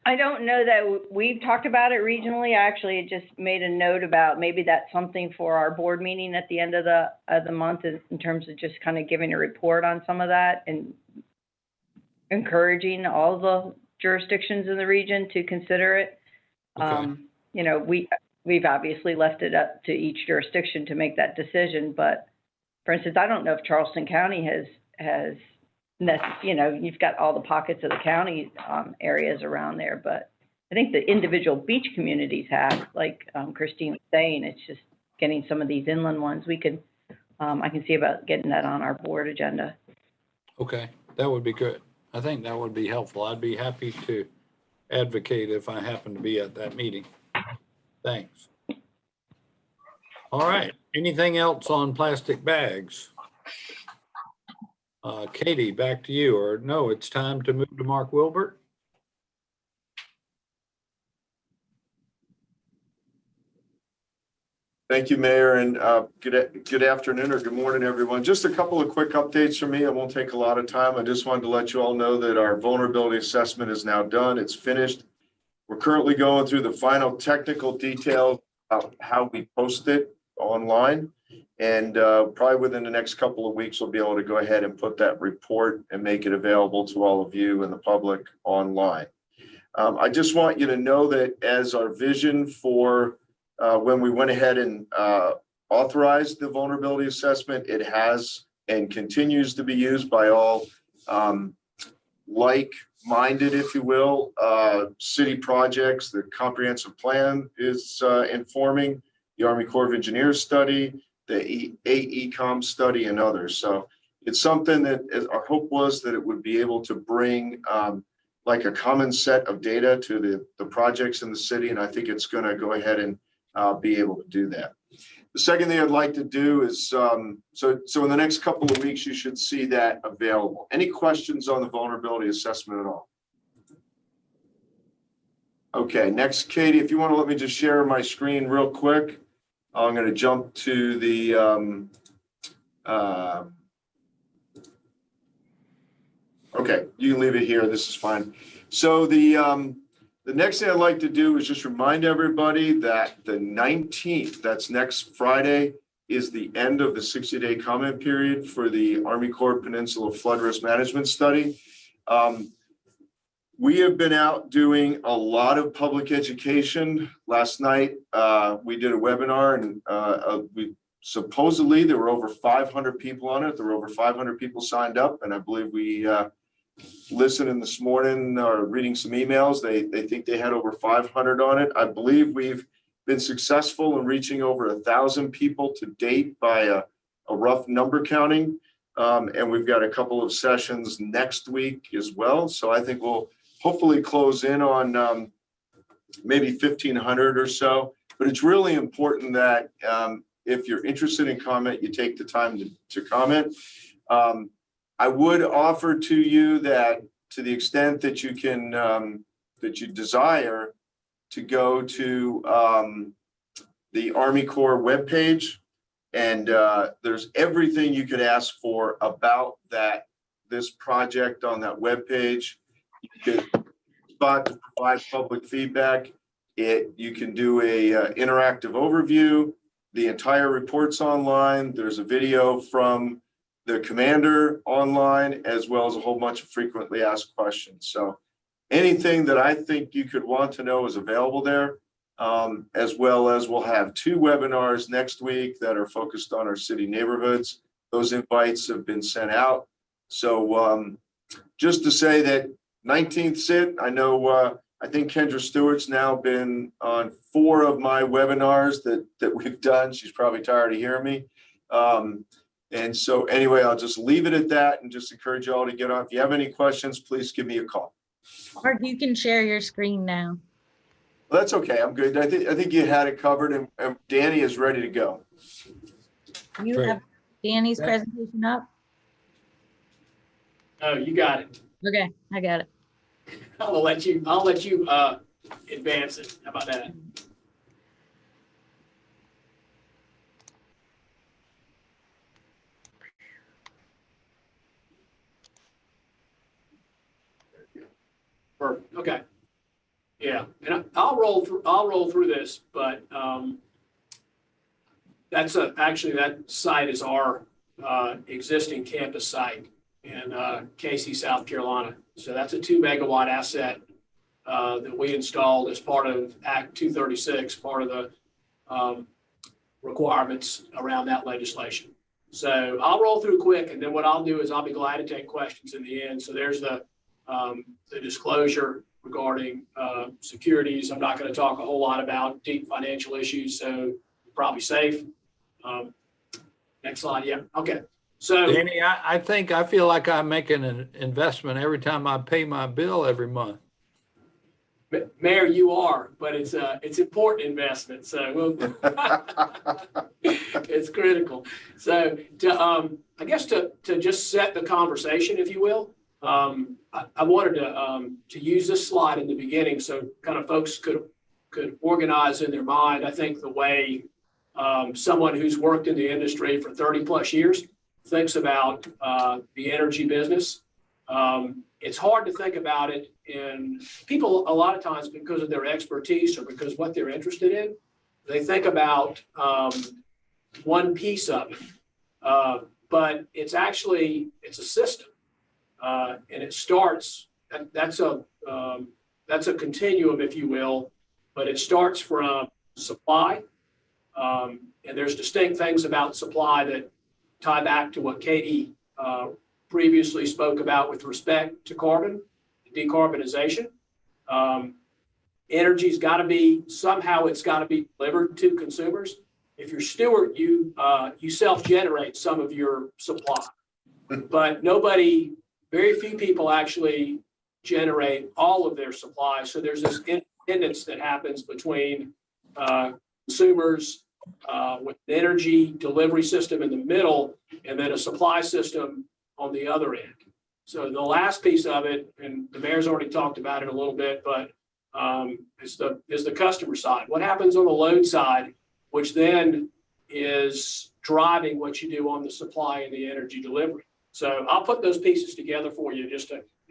I don't know that we've talked about it regionally. I actually just made a note about maybe that's something for our board meeting at the end of the month in terms of just kind of giving a report on some of that and encouraging all the jurisdictions in the region to consider it. Okay. You know, we've obviously left it up to each jurisdiction to make that decision, but for instance, I don't know if Charleston County has, you've got all the pockets of the county areas around there, but I think the individual beach communities have, like Christine was saying, it's just getting some of these inland ones. I can see about getting that on our board agenda. Okay, that would be good. I think that would be helpful. I'd be happy to advocate if I happen to be at that meeting. Thanks. All right, anything else on plastic bags? Katie, back to you, or no, it's time to move to Mark Wilbert. Thank you, Mayor, and good afternoon or good morning, everyone. Just a couple of quick updates from me. I won't take a lot of time. I just wanted to let you all know that our vulnerability assessment is now done. It's finished. We're currently going through the final technical details of how we post it online. And probably within the next couple of weeks, we'll be able to go ahead and put that report and make it available to all of you and the public online. I just want you to know that as our vision for when we went ahead and authorized the vulnerability assessment, it has and continues to be used by all like-minded, if you will, city projects. The comprehensive plan is informing the Army Corps of Engineers study, the AECOM study, and others. So it's something that our hope was that it would be able to bring like a common set of data to the projects in the city, and I think it's going to go ahead and be able to do that. The second thing I'd like to do is, so in the next couple of weeks, you should see that available. Any questions on the vulnerability assessment at all? Okay, next, Katie, if you want to let me just share my screen real quick. I'm going to jump to the, okay, you can leave it here. This is fine. So the next thing I'd like to do is just remind everybody that the 19th, that's next Friday, is the end of the 60-day comment period for the Army Corps Peninsula Flood Risk Management Study. We have been out doing a lot of public education. Last night, we did a webinar, and supposedly there were over 500 people on it. There were over 500 people signed up, and I believe we listening this morning or reading some emails, they think they had over 500 on it. I believe we've been successful in reaching over 1,000 people to date by a rough number counting. And we've got a couple of sessions next week as well. So I think we'll hopefully close in on maybe 1,500 or so. But it's really important that if you're interested in comment, you take the time to comment. I would offer to you that to the extent that you can, that you desire to go to the Army Corps webpage, and there's everything you could ask for about this project on that webpage. You could spot to provide public feedback. You can do a interactive overview. The entire report's online. There's a video from the commander online, as well as a whole bunch of frequently asked questions. So anything that I think you could want to know is available there, as well as we'll have 2 webinars next week that are focused on our city neighborhoods. Those invites have been sent out. So just to say that 19th sit, I know, I think Kendra Stewart's now been on 4 of my webinars that we've done. She's probably tired of hearing me. And so anyway, I'll just leave it at that and just encourage you all to get on. If you have any questions, please give me a call. Mark, you can share your screen now. Well, that's okay. I'm good. I think you had it covered, and Danny is ready to go. You have Danny's presentation up? Oh, you got it. Okay, I got it. I'll let you advance it. How about that? Perfect. Okay. Yeah, and I'll roll through this, but that's actually that site is our existing campus site in Casey, South Carolina. So that's a 2 megawatt asset that we installed as part of Act 236, part of the requirements around that legislation. So I'll roll through quick, and then what I'll do is I'll be glad to take questions in the end. So there's the disclosure regarding securities. I'm not going to talk a whole lot about deep financial issues, so you're probably safe. Next slide. Yeah. Okay. So Danny, I think I feel like I'm making an investment every time I pay my bill every month. Mayor, you are, but it's important investment. So it's critical. So I guess to just set the conversation, if you will, I wanted to use this slide in the beginning so kind of folks could organize in their mind. I think the way someone who's worked in the industry for 30 plus years thinks about the energy business. It's hard to think about it in people a lot of times because of their expertise or because what they're interested in. They think about one piece of it, but it's a system, and it starts. That's a continuum, if you will, but it starts from supply, and there's distinct things about supply that tie back to what Katie previously spoke about with respect to carbon, decarbonization. Energy's got to be, somehow it's got to be delivered to consumers. If you're Stewart, you self-generate some of your supply, but very few people actually generate all of their supply. So there's this independence that happens between consumers with an energy delivery system in the middle and then a supply system on the other end. So the last piece of it, and the mayor's already talked about it a little bit, but is the customer side. What happens on the load side, which then is driving what you do on the supply and the energy delivery. So I'll put those pieces together for you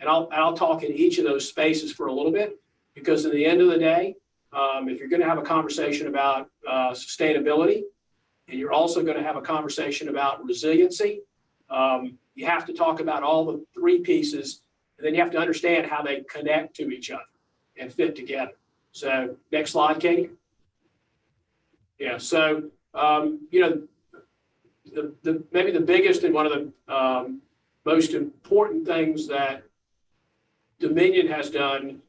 and I'll talk in each of those spaces for a little bit, because at the end of the day, if you're going to have a conversation about sustainability, and you're also going to have a conversation about resiliency, you have to talk about all the three pieces, and then you have to understand how they connect to each other and fit together. So next slide, Katie. Yeah, so, maybe the biggest and one of the most important things that Dominion has done,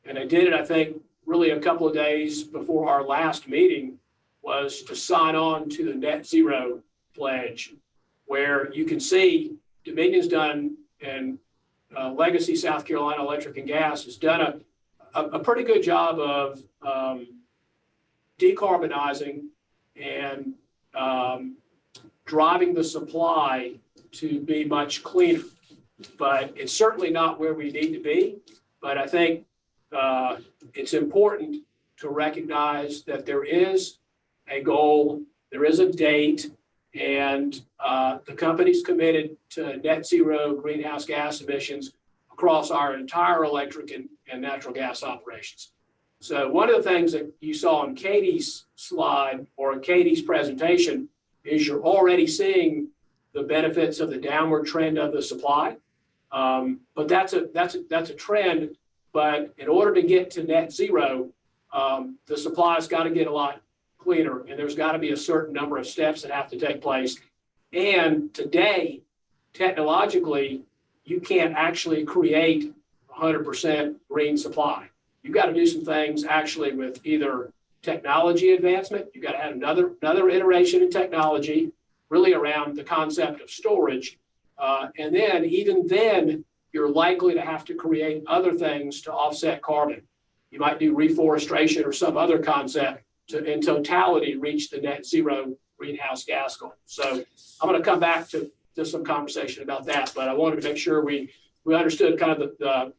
and they did it, I think, really a couple of days before our last meeting, was to sign on to the net zero pledge, where you can see Dominion's done, and Legacy South Carolina Electric and Gas has done a pretty good job of decarbonizing and driving the supply to be much cleaner. But it's certainly not where we need to be. But I think it's important to recognize that there is a goal, there is a date, and the company's committed to net zero greenhouse gas emissions across our entire electric and natural gas operations. So one of the things that you saw in Katie's slide or in Katie's presentation is you're already seeing the benefits of the downward trend of the supply. But that's a trend. But in order to get to net zero, the supply's got to get a lot cleaner, and there's got to be a certain number of steps that have to take place. And today, technologically, you can't actually create 100% green supply. You've got to do some things actually with either technology advancement. You've got to have another iteration in technology, really around the concept of storage. And then, even then, you're likely to have to create other things to offset carbon. You might do reforestation or some other concept to, in totality, reach the net zero greenhouse gas goal. So I'm going to come back to some conversation about that, but I wanted to make sure we understood kind of the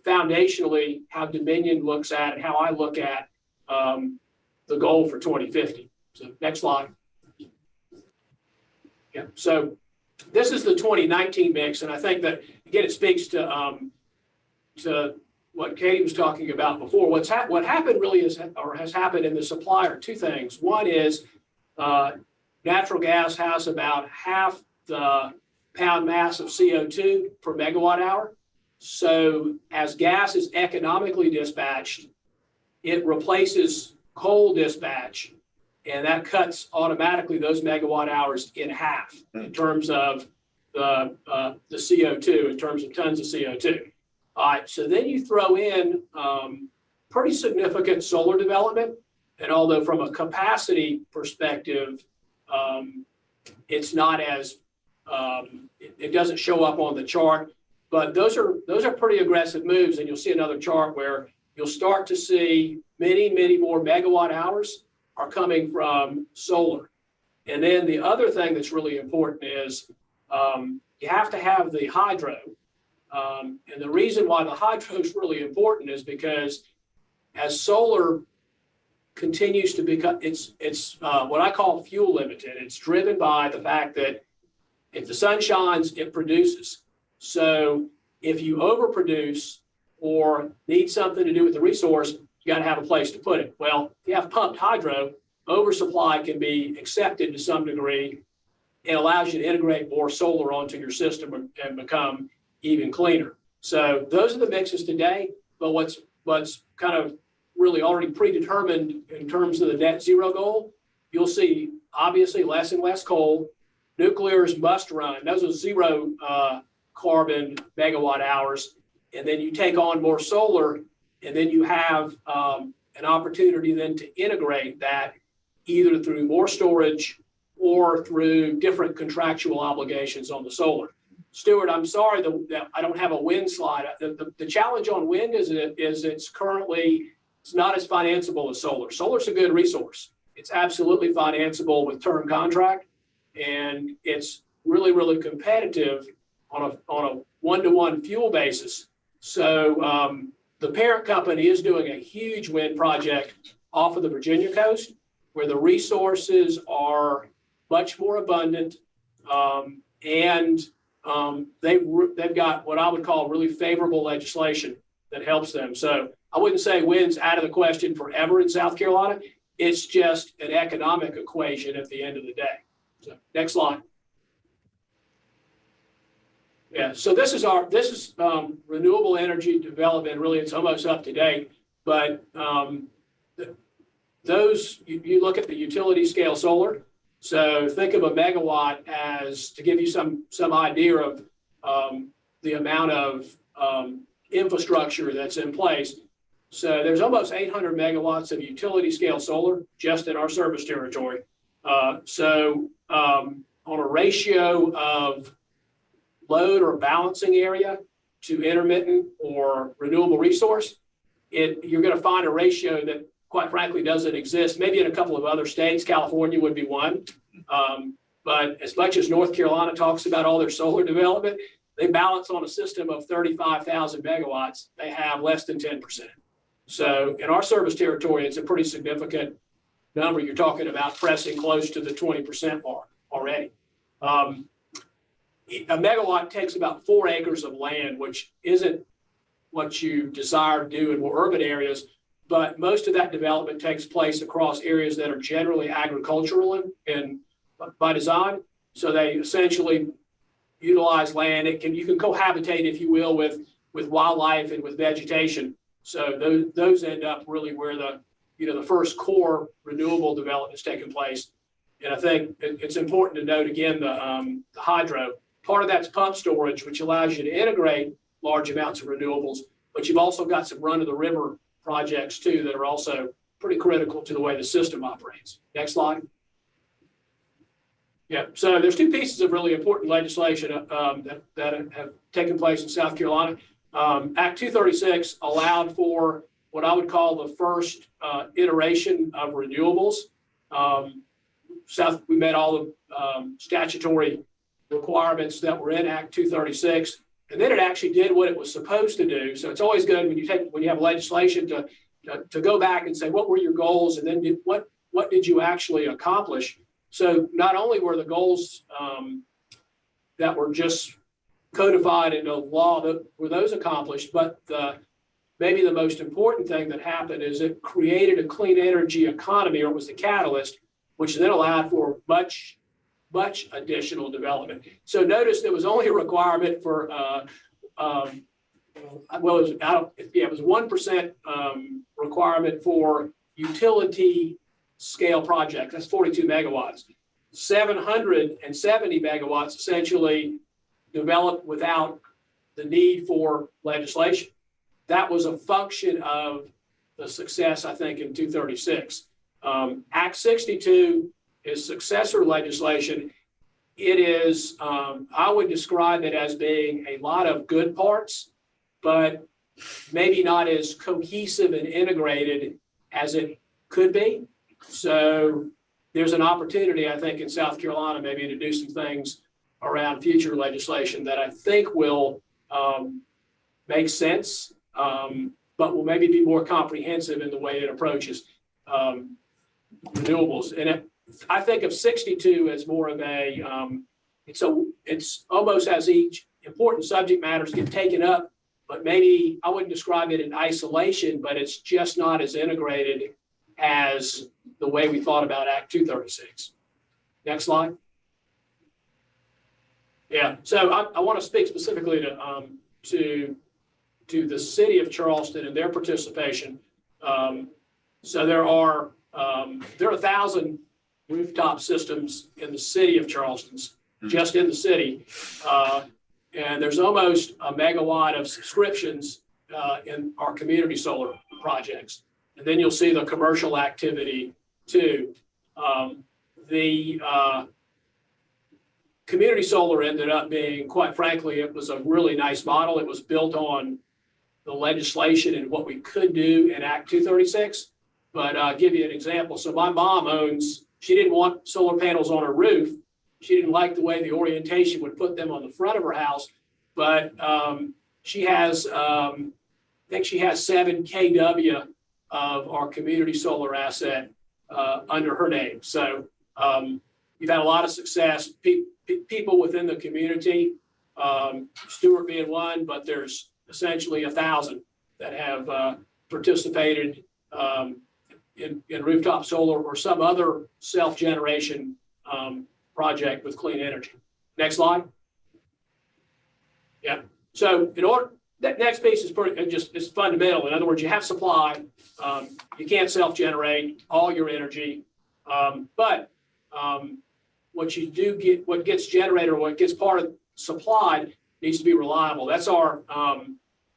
foundationally how Dominion looks at and how I look at the goal for 2050. So next slide. Yeah. So this is the 2019 mix, and I think that again it speaks to what Katie was talking about before. What happened really is, or has happened in the supply, are two things. One is natural gas has about half the pound mass of CO2 per megawatt hour. So as gas is economically dispatched, it replaces coal dispatch And that cuts automatically those megawatt hours in half in terms of the CO2, in terms of tons of CO2. All right, so then you throw in pretty significant solar development. And although from a capacity perspective, it's not as, it doesn't show up on the chart, but those are pretty aggressive moves. And you'll see another chart where you'll start to see many more megawatt hours are coming from solar. And then the other thing that's really important is you have to have the hydro. And the reason why the hydro is really important is because as solar continues to become, it's what I call fuel limited. It's driven by the fact that if the sun shines, it produces. So if you overproduce or need something to do with the resource, you got to have a place to put it. Well, if you have pumped hydro, oversupply can be accepted to some degree. It allows you to integrate more solar onto your system and become even cleaner. So those are the mixes today. But what's kind of really already predetermined in terms of the net zero goal, you'll see obviously less and less coal. Nuclear's must run. Those are zero carbon megawatt hours. And then you take on more solar, and then you have an opportunity then to integrate that either through more storage or through different contractual obligations on the solar. Stuart, I'm sorry that I don't have a wind slide. The challenge on wind is it's not as financeable as solar. Solar's a good resource. It's absolutely financeable with term contract, and it's really competitive on a one-to-one fuel basis. So the parent company is doing a huge wind project off of the Virginia coast, where the resources are much more abundant, and they've got what I would call really favorable legislation that helps them. So I wouldn't say wind's out of the question forever in South Carolina. It's just an economic equation at the end of the day. So next slide. Yeah, so this is renewable energy development. Really, it's almost up to date, but you look at the utility scale solar. So think of a megawatt as, to give you some idea of the amount of infrastructure that's in place. So there's almost 800 megawatts of utility scale solar just in our service territory. So on a ratio of load or balancing area to intermittent or renewable resource, you're going to find a ratio that quite frankly doesn't exist. Maybe in a couple of other states, California would be one. But as much as North Carolina talks about all their solar development, they balance on a system of 35,000 megawatts. They have less than 10%. So in our service territory, it's a pretty significant number. You're talking about pressing close to the 20% mark already. A megawatt takes about 4 acres of land, which isn't what you desire to do in more urban areas, but most of that development takes place across areas that are generally agricultural and by design. So they essentially utilize land. You can cohabitate, if you will, with wildlife and with vegetation. So those end up really where the first core renewable development is taking place. And I think it's important to note again the hydro. Part of that's pump storage, which allows you to integrate large amounts of renewables, but you've also got some run-of-the-river projects too that are also pretty critical to the way the system operates. Next slide. Yeah, so there's 2 pieces of really important legislation that have taken place in South Carolina. Act 236 allowed for what I would call the first iteration of renewables. We met all the statutory requirements that were in Act 236, and then it actually did what it was supposed to do. So it's always good when you have legislation to go back and say, what were your goals, and then what did you actually accomplish? So not only were the goals that were just codified into law were those accomplished, but maybe the most important thing that happened is it created a clean energy economy, or it was the catalyst, which then allowed for much additional development. So notice there was only a requirement for, it was 1% requirement for utility scale project. That's 42 megawatts. 770 megawatts essentially developed without the need for legislation. That was a function of the success, I think, in 236. Act 62 is successor legislation. It is, I would describe it as being a lot of good parts, but maybe not as cohesive and integrated as it could be. So there's an opportunity, I think, in South Carolina maybe to do some things around future legislation that I think will make sense, but will maybe be more comprehensive in the way it approaches renewables. And I think of 62 as more of a, it's almost as each important subject matters get taken up, but maybe I wouldn't describe it in isolation, but it's just not as integrated as the way we thought about Act 236. Next slide. Yeah, so I want to speak specifically to the city of Charleston and their participation. So there are 1,000 rooftop systems in the city of Charleston, just in the city. And there's almost a megawatt of subscriptions in our community solar projects. And then you'll see the commercial activity too. The community solar ended up being, quite frankly, it was a really nice model. It was built on the legislation and what we could do in Act 236. But I'll give you an example. So my mom she didn't want solar panels on her roof. She didn't like the way the orientation would put them on the front of her house. But she has, I think she has 7 kW of our community solar asset under her name. So you've had a lot of success. People within the community, Stewart being one, but there's essentially 1,000 that have participated in rooftop solar or some other self-generation project with clean energy. Next slide. Yeah. So in order, that next piece is it's fundamental. In other words, you have supply. You can't self-generate all your energy, but what you do get, what gets generated or what gets part of supplied needs to be reliable. That's our,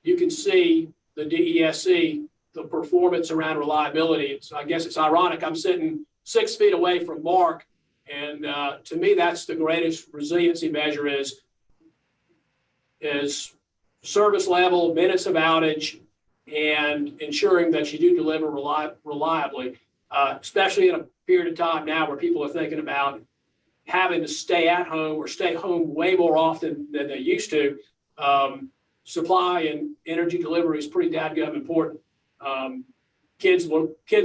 you can see the DESC, the performance around reliability. I guess it's ironic. I'm sitting 6 feet away from Mark, and to me, that's the greatest resiliency measure is service level, minutes of outage, and ensuring that you do deliver reliably, especially in a period of time now where people are thinking about having to stay at home or stay home way more often than they used to. Supply and energy delivery is pretty dadgum important. Kids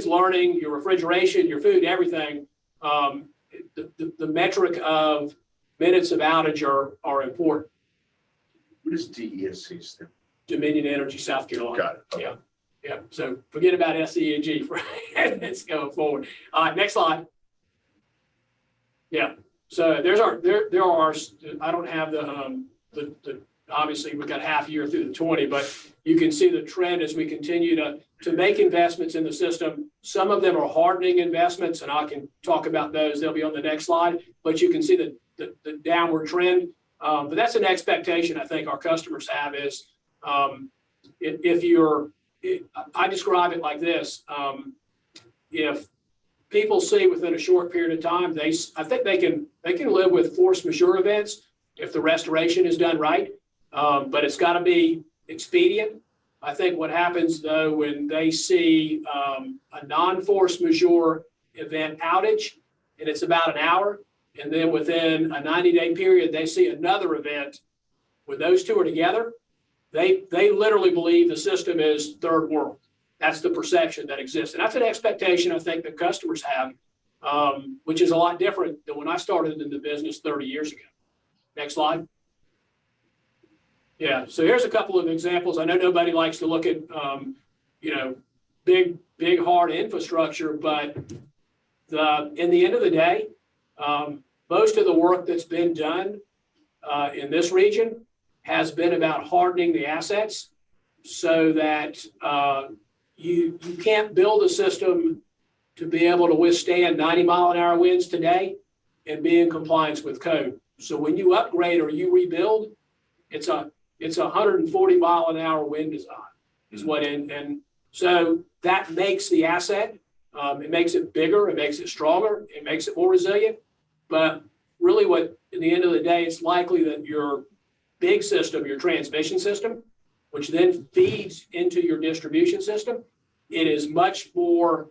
learning, your refrigeration, your food, everything. The metric of minutes of outage are important. What is DESC stand? Dominion Energy, South Carolina. Got it. Okay. Yeah. So forget about SENG for let's go forward. Next slide. Yeah. So there are. I don't have the obviously we've got half a year through the 20, but you can see the trend as we continue to make investments in the system. Some of them are hardening investments, and I can talk about those. They'll be on the next slide. But you can see the downward trend. But that's an expectation I think our customers have is I describe it like this. If people see within a short period of time, I think they can live with force majeure events if the restoration is done right. But it's got to be expedient. I think what happens though when they see a non-force majeure event outage and it's about an hour, and then within a 90-day period they see another event, when those two are together, they literally believe the system is third world. That's the perception that exists, and that's an expectation I think that customers have, which is a lot different than when I started in the business 30 years ago. Next slide. Yeah, so here's a couple of examples. I know nobody likes to look at, big hard infrastructure, but in the end of the day, most of the work that's been done in this region has been about hardening the assets so that you can't build a system to be able to withstand 90-mile-an-hour winds today and be in compliance with code. So when you upgrade or you rebuild, it's a 140-mile-an-hour wind design is what and so that makes the asset, it makes it bigger, it makes it stronger, it makes it more resilient. But really what, in the end of the day, it's likely that your big system, your transmission system, which then feeds into your distribution system, it is much more,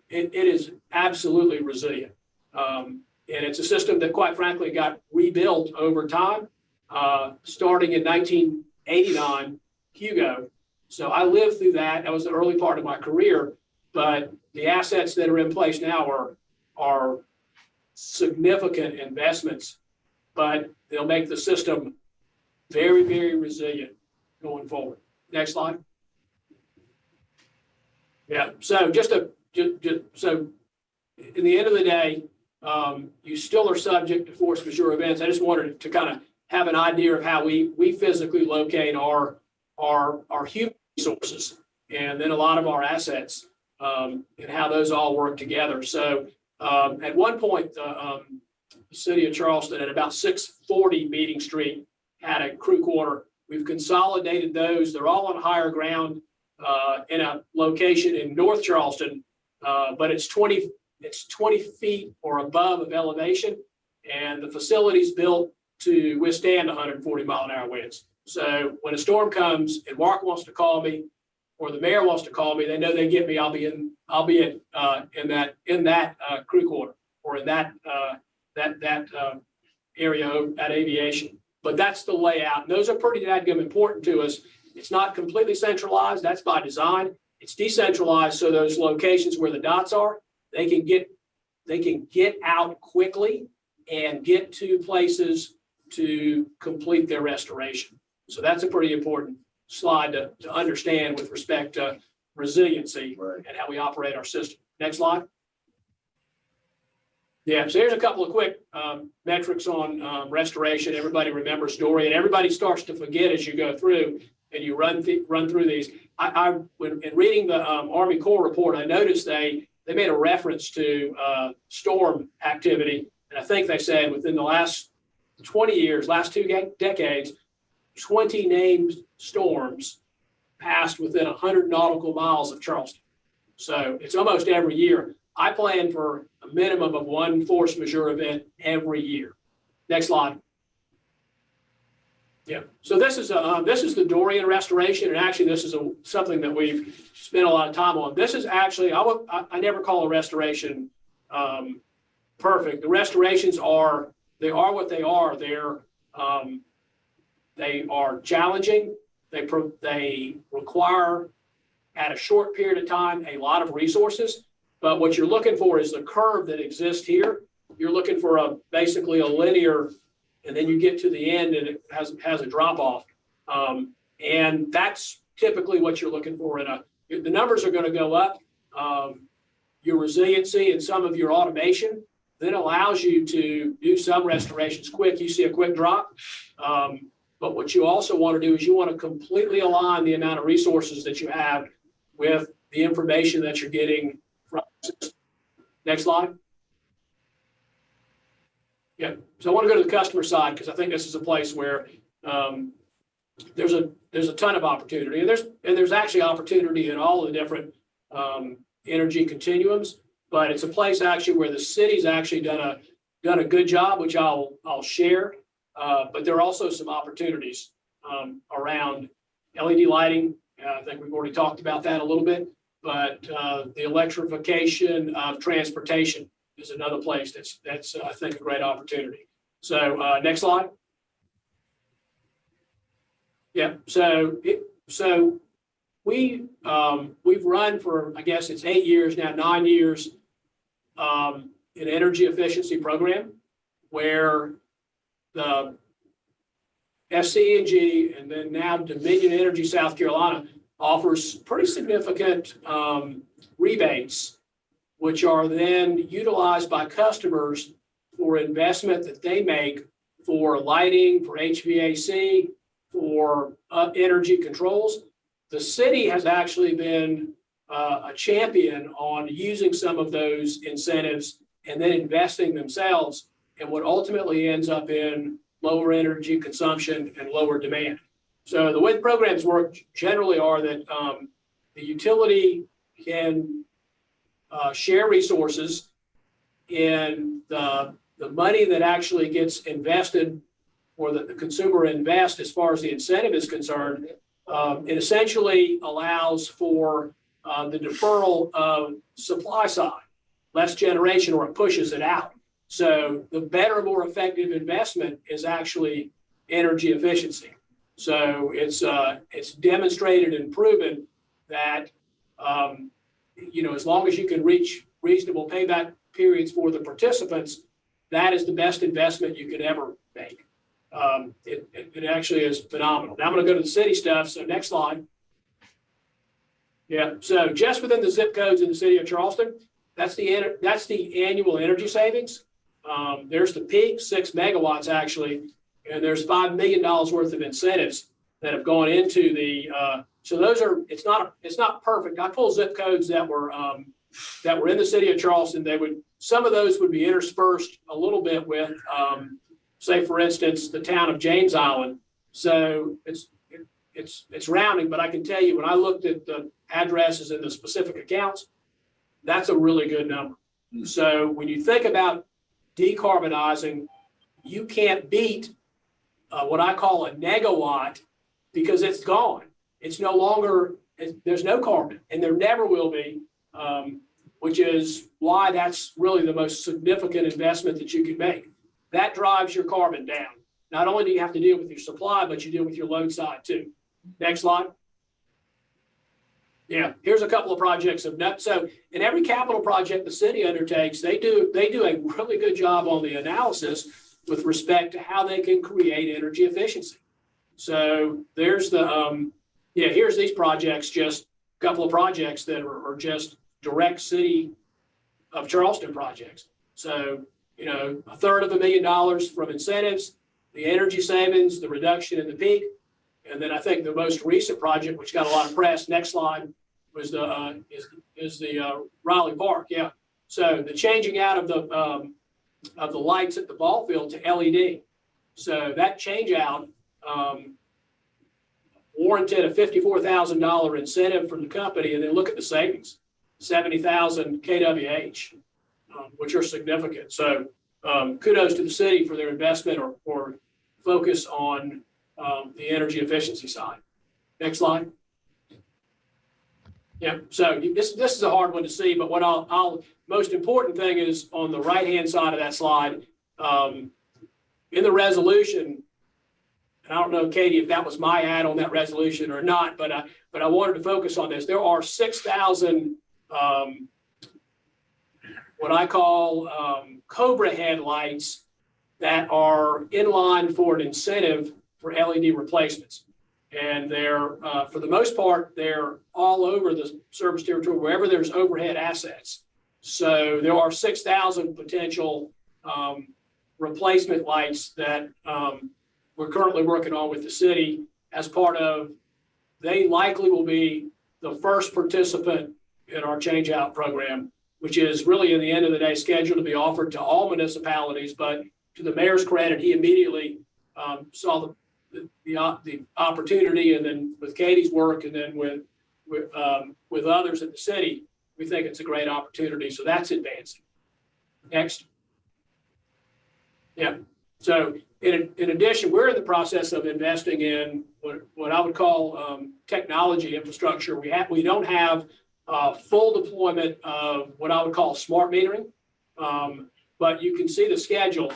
it is absolutely resilient. And it's a system that quite frankly got rebuilt over time, starting in 1989, Hugo. So I lived through that. That was the early part of my career, but the assets that are in place now are significant investments, but they'll make the system very, very resilient going forward. Next slide. Yeah, so so in the end of the day, you still are subject to force majeure events. I just wanted to kind of have an idea of how we physically locate our human resources and then a lot of our assets and how those all work together. So at one point, the city of Charleston at about 640 Meeting Street had a crew quarter. We've consolidated those. They're all on higher ground in a location in North Charleston, but it's 20 feet or above of elevation, and the facility's built to withstand 140-mile-an-hour winds. So when a storm comes and Mark wants to call me or the mayor wants to call me, they know they get me. I'll be in that crew quarter or in that area at aviation. But that's the layout. And those are pretty dadgum important to us. It's not completely centralized. That's by design. It's decentralized. So those locations where the dots are, they can get out quickly and get to places to complete their restoration. So that's a pretty important slide to understand with respect to resiliency and how we operate our system. Next slide. Yeah, so here's a couple of quick metrics on restoration. Everybody remembers Dorian. Everybody starts to forget as you go through and you run through these. When in reading the Army Corps report, I noticed they made a reference to storm activity. And I think they said within the last 20 years, last two decades, 20 named storms passed within 100 nautical miles of Charleston. So it's almost every year. I plan for a minimum of one force majeure event every year. Next slide. Yeah. So this is the Dorian restoration, and actually this is something that we've spent a lot of time on. This is actually I never call a restoration perfect. The restorations are what they are. They are challenging. They require at a short period of time a lot of resources. But what you're looking for is the curve that exists here. You're looking for basically a linear, and then you get to the end and it has a drop off. And that's typically what you're looking for. The numbers are going to go up. Your resiliency and some of your automation then allows you to do some restorations quick. You see a quick drop. But what you also want to do is you want to completely align the amount of resources that you have with the information that you're getting from the system. Next slide. Yeah, so I want to go to the customer side because I think this is a place where there's a ton of opportunity, and there's actually opportunity in all the different energy continuums, but it's a place actually where the city's actually done a good job, which I'll share. But there are also some opportunities around LED lighting. I think we've already talked about that a little bit, but the electrification of transportation is another place that's I think a great opportunity. So next slide. Yeah. So we've run for, I guess it's 8 years now, 9 years, an energy efficiency program where the SCE&G and then now Dominion Energy South Carolina offers pretty significant rebates, which are then utilized by customers for investment that they make for lighting, for HVAC, for energy controls. The city has actually been a champion on using some of those incentives and then investing themselves in what ultimately ends up in lower energy consumption and lower demand. So the way the programs work generally are that the utility can share resources in the money that actually gets invested or that the consumer invests as far as the incentive is concerned. It essentially allows for the deferral of supply side, less generation, or it pushes it out. So the better, more effective investment is actually energy efficiency. So it's demonstrated and proven that as long as you can reach reasonable payback periods for the participants, that is the best investment you could ever make. It actually is phenomenal. Now I'm going to go to the city stuff. So next slide. Yeah. So just within the zip codes in the city of Charleston, that's the annual energy savings. There's the peak, 6 megawatts actually, and there's $5 million worth of incentives that have gone into the. So those are. It's not perfect. I pulled zip codes that were in the city of Charleston. Some of those would be interspersed a little bit with, say for instance, the town of James Island. So it's rounding, but I can tell you when I looked at the addresses in the specific accounts, that's a really good number. So when you think about decarbonizing, you can't beat what I call a negawatt because it's gone. It's no longer, there's no carbon, and there never will be, which is why that's really the most significant investment that you can make. That drives your carbon down. Not only do you have to deal with your supply, but you deal with your load side too. Next slide. Yeah, here's a couple of projects of note. So in every capital project the city undertakes, they do a really good job on the analysis with respect to how they can create energy efficiency. So there's the, here's these projects, just a couple of projects that are just direct city of Charleston projects. So, $250,000 from incentives, the energy savings, the reduction in the peak. And then I think the most recent project, which got a lot of press, next slide, was the Raleigh Park. Yeah. So the changing out of the lights at the ball field to LED. So that change out warranted a $54,000 incentive from the company, and then look at the savings, 70,000 kWh, which are significant. So kudos to the city for their investment or focus on the energy efficiency side. Next slide. Yeah, so this is a hard one to see, but what most important thing is on the right-hand side of that slide, in the resolution, and I don't know, Katie, if that was my ad on that resolution or not, but I wanted to focus on this. There are 6,000 what I call Cobra headlights that are in line for an incentive for LED replacements. And they're, for the most part, they're all over the service territory, wherever there's overhead assets. So there are 6,000 potential replacement lights that we're currently working on with the city as part of, they likely will be the first participant in our change out program, which is really in the end of the day scheduled to be offered to all municipalities. But to the mayor's credit, he immediately saw the opportunity, and then with Katie's work, and then with others at the city, we think it's a great opportunity. So that's advancing. Next. Yeah. So in addition, we're in the process of investing in what I would call technology infrastructure. We don't have full deployment of what I would call smart metering, but you can see the schedule.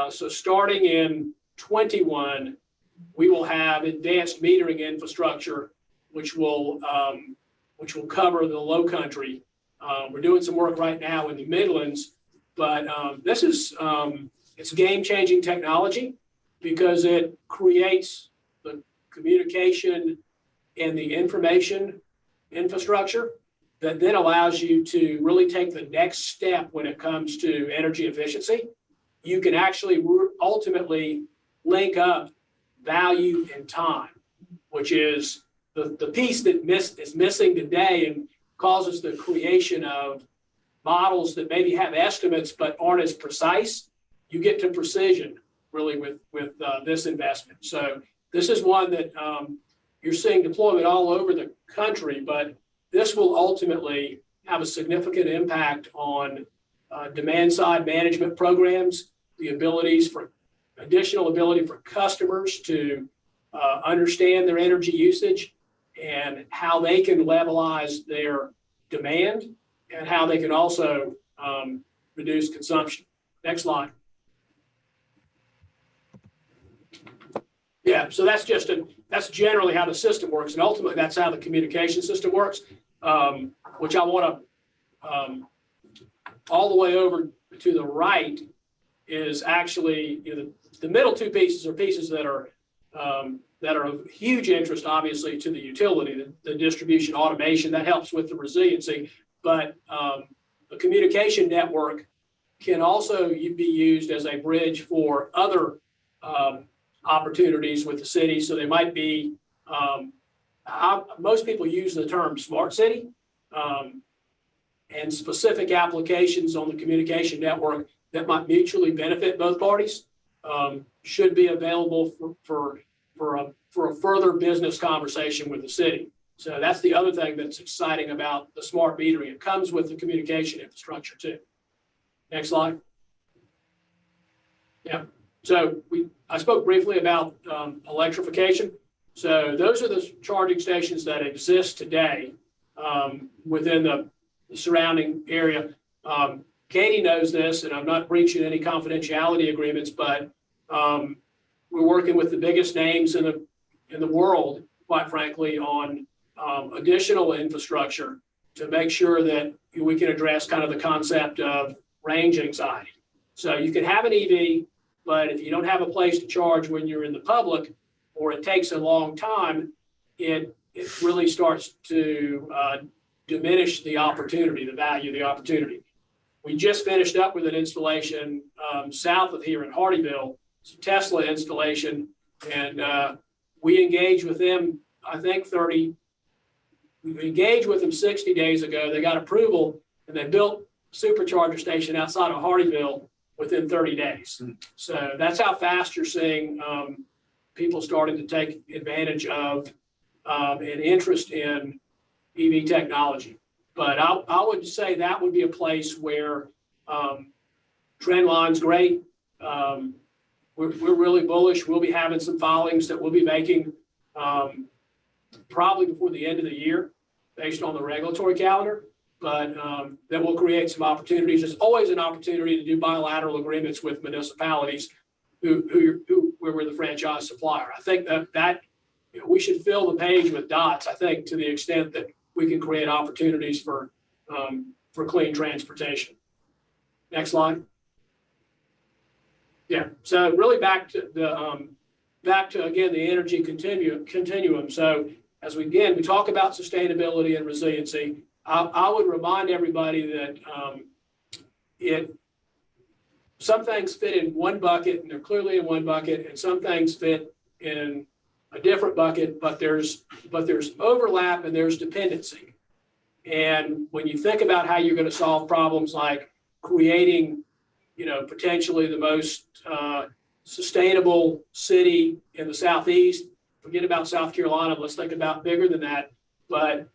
So starting in 21, we will have advanced metering infrastructure, which will cover the low country. We're doing some work right now in the Midlands, but this is it's game-changing technology because it creates the communication and the information infrastructure that then allows you to really take the next step when it comes to energy efficiency. You can actually ultimately link up value and time, which is the piece that is missing today and causes the creation of models that maybe have estimates but aren't as precise. You get to precision really with this investment. So this is one that you're seeing deployment all over the country, but this will ultimately have a significant impact on demand side management programs, the additional ability for customers to understand their energy usage and how they can levelize their demand and how they can also reduce consumption. Next slide. Yeah, so that's generally how the system works, and ultimately that's how the communication system works, which I want to all the way over to the right is actually, you know, the middle two pieces are pieces that are of huge interest, obviously, to the utility, the distribution automation that helps with the resiliency, but the communication network can also be used as a bridge for other opportunities with the city. So they might be, most people use the term smart city, and specific applications on the communication network that might mutually benefit both parties should be available for a further business conversation with the city. So that's the other thing that's exciting about the smart metering. It comes with the communication infrastructure too. Next slide. Yeah. So I spoke briefly about electrification. So those are the charging stations that exist today within the surrounding area. Katie knows this, and I'm not breaching any confidentiality agreements, but we're working with the biggest names in the world, quite frankly, on additional infrastructure to make sure that we can address kind of the concept of range anxiety. So you can have an EV, but if you don't have a place to charge when you're in the public, or it takes a long time, it really starts to diminish the opportunity, the value of the opportunity. We just finished up with an installation south of here in Hardyville. It's a Tesla installation, and we engaged with them, I think we engaged with them 60 days ago. They got approval, and they built a supercharger station outside of Hardyville within 30 days. So that's how fast you're seeing people starting to take advantage of an interest in EV technology. But I would say that would be a place where Trendline's great. We're really bullish. We'll be having some filings that we'll be making probably before the end of the year based on the regulatory calendar, but that will create some opportunities. There's always an opportunity to do bilateral agreements with municipalities where we're the franchise supplier. I think that you know, we should fill the page with dots, I think, to the extent that we can create opportunities for clean transportation. Next slide. Yeah, so really back to again the energy continuum. So as we talk about sustainability and resiliency, I would remind everybody that some things fit in one bucket, and they're clearly in one bucket, and some things fit in a different bucket, but there's overlap and there's dependency. And when you think about how you're going to solve problems like creating, you know, potentially the most sustainable city in the Southeast, forget about South Carolina, let's think about bigger than that, but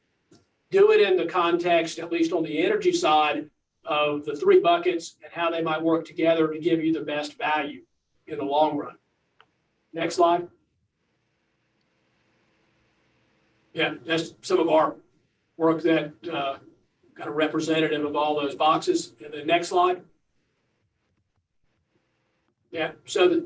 do it in the context, at least on the energy side, of the three buckets and how they might work together to give you the best value in the long run. Next slide. Yeah, that's some of our work that kind of representative of all those boxes. And the next slide. Yeah, so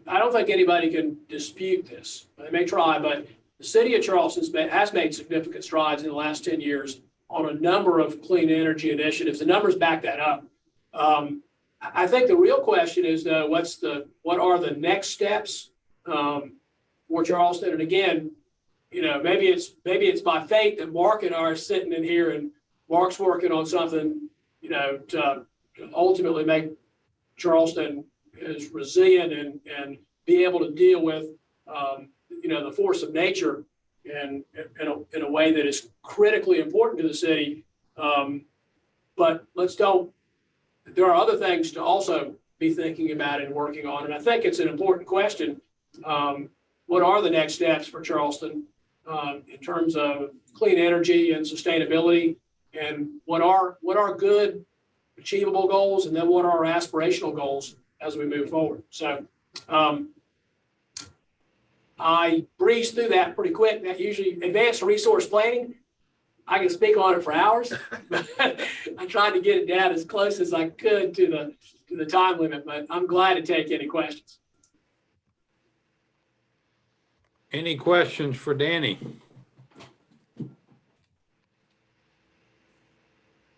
I don't think anybody can dispute this. They may try, but the city of Charleston has made significant strides in the last 10 years on a number of clean energy initiatives. The numbers back that up. I think the real question is, though, what are the next steps for Charleston? And again, you know, maybe it's by fate that Mark and I are sitting in here, and Mark's working on something, you know, to ultimately make Charleston as resilient and be able to deal with, you know, the force of nature in a way that is critically important to the city. But there are other things to also be thinking about and working on. And I think it's an important question. What are the next steps for Charleston in terms of clean energy and sustainability? And what are good, achievable goals? And then what are our aspirational goals as we move forward? So I breezed through that pretty quick. That usually advanced resource planning, I can speak on it for hours. I tried to get it down as close as I could to the time limit, but I'm glad to take any questions. Any questions for Danny?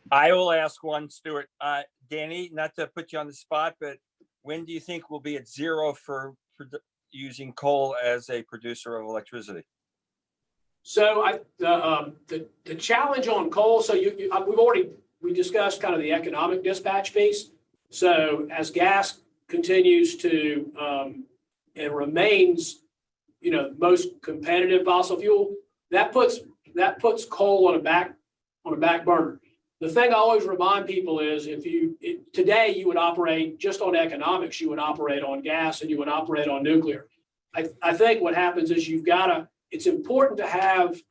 I will ask one, Stuart. Danny, not to put you on the spot, but when do you think we'll be at zero for using coal as a producer of electricity? So the challenge on coal. So we discussed kind of the economic dispatch piece. So as gas continues to and remains, most competitive fossil fuel, that puts coal on a back burner. The thing I always remind people is today you would operate just on economics, you would operate on gas and you would operate on nuclear. I think what happens is it's important to have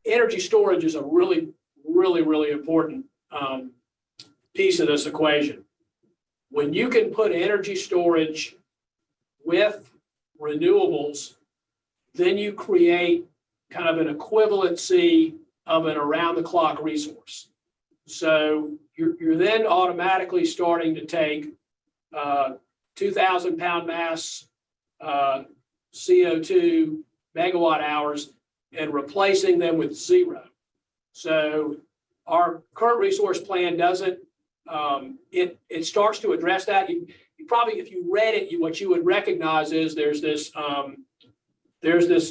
energy storage is a really, really, really important piece of this equation. When you can put energy storage with renewables, then you create kind of an equivalency of an around-the-clock resource. So you're then automatically starting to take 2,000 pound mass CO2 megawatt hours and replacing them with zero. So our current resource plan doesn't, it starts to address that. You probably, if you read it, what you would recognize is there's this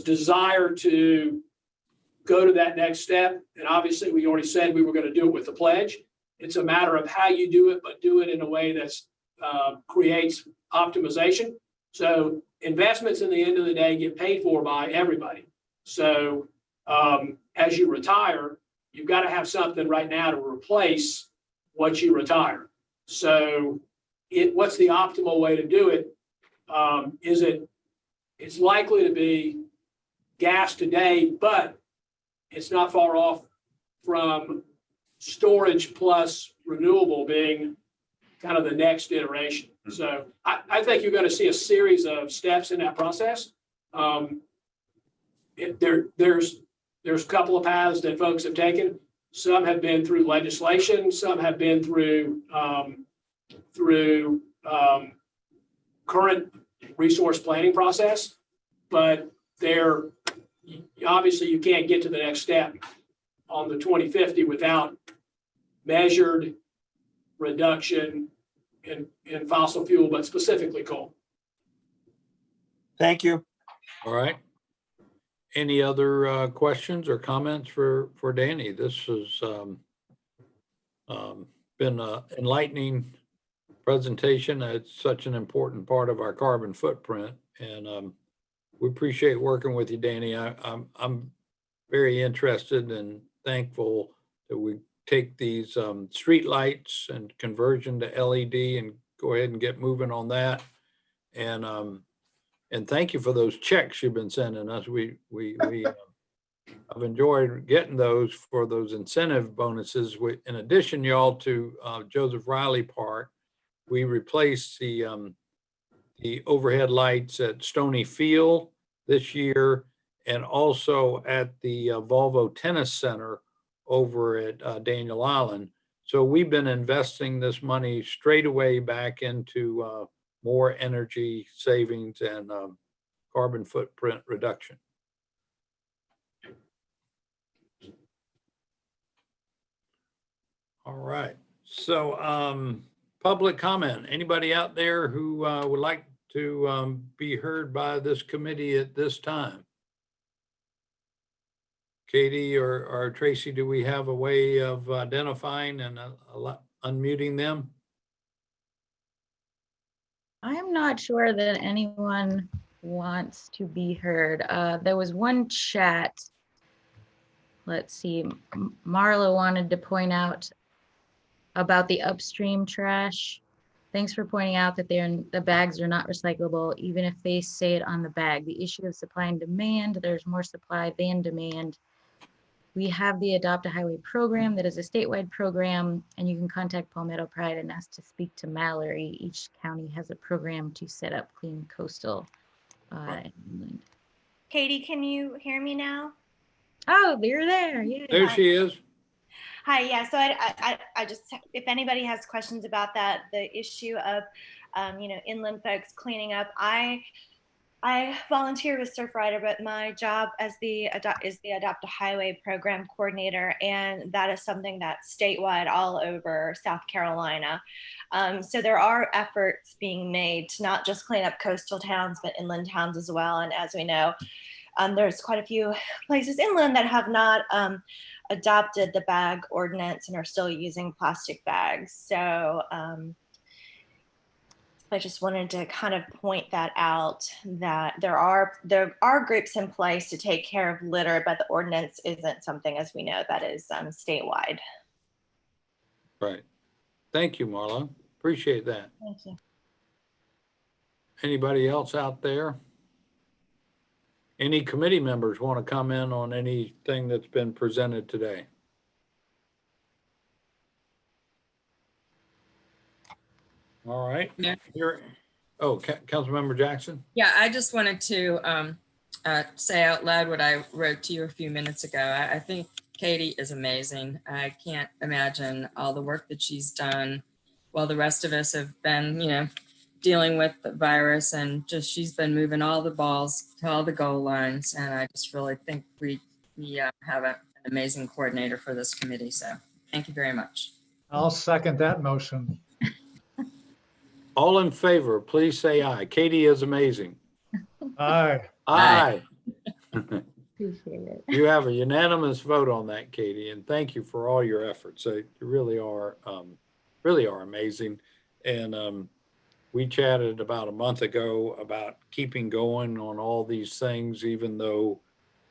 desire to go to that next step. And obviously we already said we were going to do it with the pledge. It's a matter of how you do it, but do it in a way that's creates optimization. So investments in the end of the day get paid for by everybody. So as you retire, you've got to have something right now to replace what you retire. So what's the optimal way to do it? It's likely to be gas today, but it's not far off from storage plus renewable being kind of the next iteration. So I think you're going to see a series of steps in that process. There's a couple of paths that folks have taken. Some have been through legislation. Some have been through current resource planning process. But obviously you can't get to the next step on the 2050 without measured reduction in fossil fuel, but specifically coal. Thank you. All right. Any other questions or comments for Danny? This has been an enlightening presentation. It's such an important part of our carbon footprint, and we appreciate working with you, Danny. I'm very interested and thankful that we take these street lights and conversion to LED and go ahead and get moving on that. And thank you for those checks you've been sending us. I've enjoyed getting those for those incentive bonuses. In addition, y'all, to Joseph Riley Park, we replaced the overhead lights at Stony Field this year, and also at the Volvo Tennis Center over at Daniel Island. So we've been investing this money straight away back into more energy savings and carbon footprint reduction. All right. So public comment. Anybody out there who would like to be heard by this committee at this time? Katie or Tracy, do we have a way of identifying and unmuting them? I'm not sure that anyone wants to be heard. There was one chat let's see, Marla wanted to point out about the upstream trash. Thanks for pointing out that the bags are not recyclable, even if they say it on the bag. The issue of supply and demand, there's more supply than demand. We have the Adopt a Highway program that is a statewide program, and you can contact Palmetto Pride and ask to speak to Mallory. Each county has a program to set up clean coastal. Katie, can you hear me now? Oh, you're there. Yeah. There she is. Hi, yeah, so I just, if anybody has questions about that, the issue of, inland folks cleaning up, I volunteer with Surf Rider, but my job as is the Adopt a Highway program coordinator, and that is something that's statewide all over South Carolina. So there are efforts being made to not just clean up coastal towns, but inland towns as well. And as we know, there's quite a few places inland that have not adopted the bag ordinance and are still using plastic bags. So I just wanted to kind of point that out, that there are groups in place to take care of litter, but the ordinance isn't something, as we know, that is statewide. Right. Thank you, Marla. Appreciate that. Thank you. Anybody else out there? Any committee members want to comment on anything that's been presented today? All right. Yeah. Councilmember Jackson. Yeah, I just wanted to say out loud what I wrote to you a few minutes ago. I think Katie is amazing. I can't imagine all the work that she's done while the rest of us have been, dealing with the virus, and just she's been moving all the balls to all the goal lines. And I just really think we have an amazing coordinator for this committee. So thank you very much. I'll second that motion. All in favor, please say aye. Katie is amazing. Aye. Aye. Appreciate it. You have a unanimous vote on that, Katie, and thank you for all your efforts. You really are amazing. And we chatted about a month ago about keeping going on all these things, even though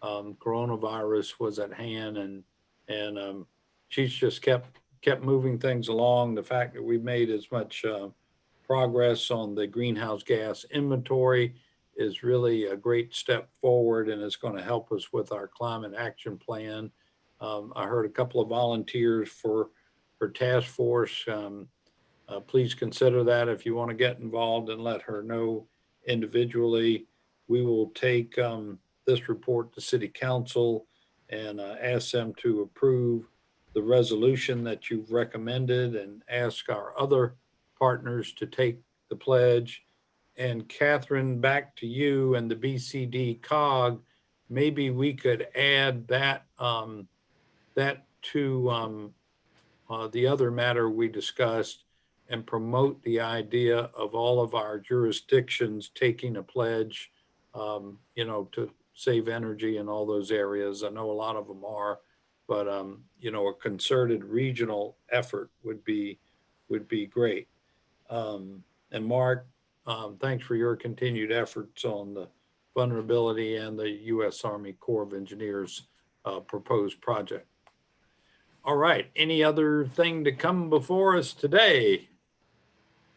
coronavirus was at hand, and she's just kept moving things along. The fact that we've made as much progress on the greenhouse gas inventory is really a great step forward, and it's going to help us with our climate action plan. I heard a couple of volunteers for her task force. Please consider that if you want to get involved, and let her know individually. We will take this report to City Council and ask them to approve the resolution that you've recommended, and ask our other partners to take the pledge. And Catherine, back to you and the BCD COG, maybe we could add that to the other matter we discussed, and promote the idea of all of our jurisdictions taking a pledge, to save energy in all those areas. I know a lot of them are, but a concerted regional effort would be great. And Mark, thanks for your continued efforts on the vulnerability and the U.S. Army Corps of Engineers proposed project. All right, any other thing to come before us today?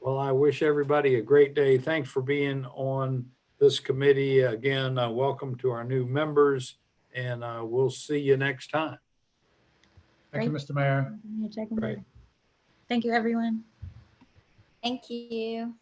Well, I wish everybody a great day. Thanks for being on this committee. Again, welcome to our new members, and we'll see you next time. Thank you, Mr. Mayor. Thank you, everyone. Thank you.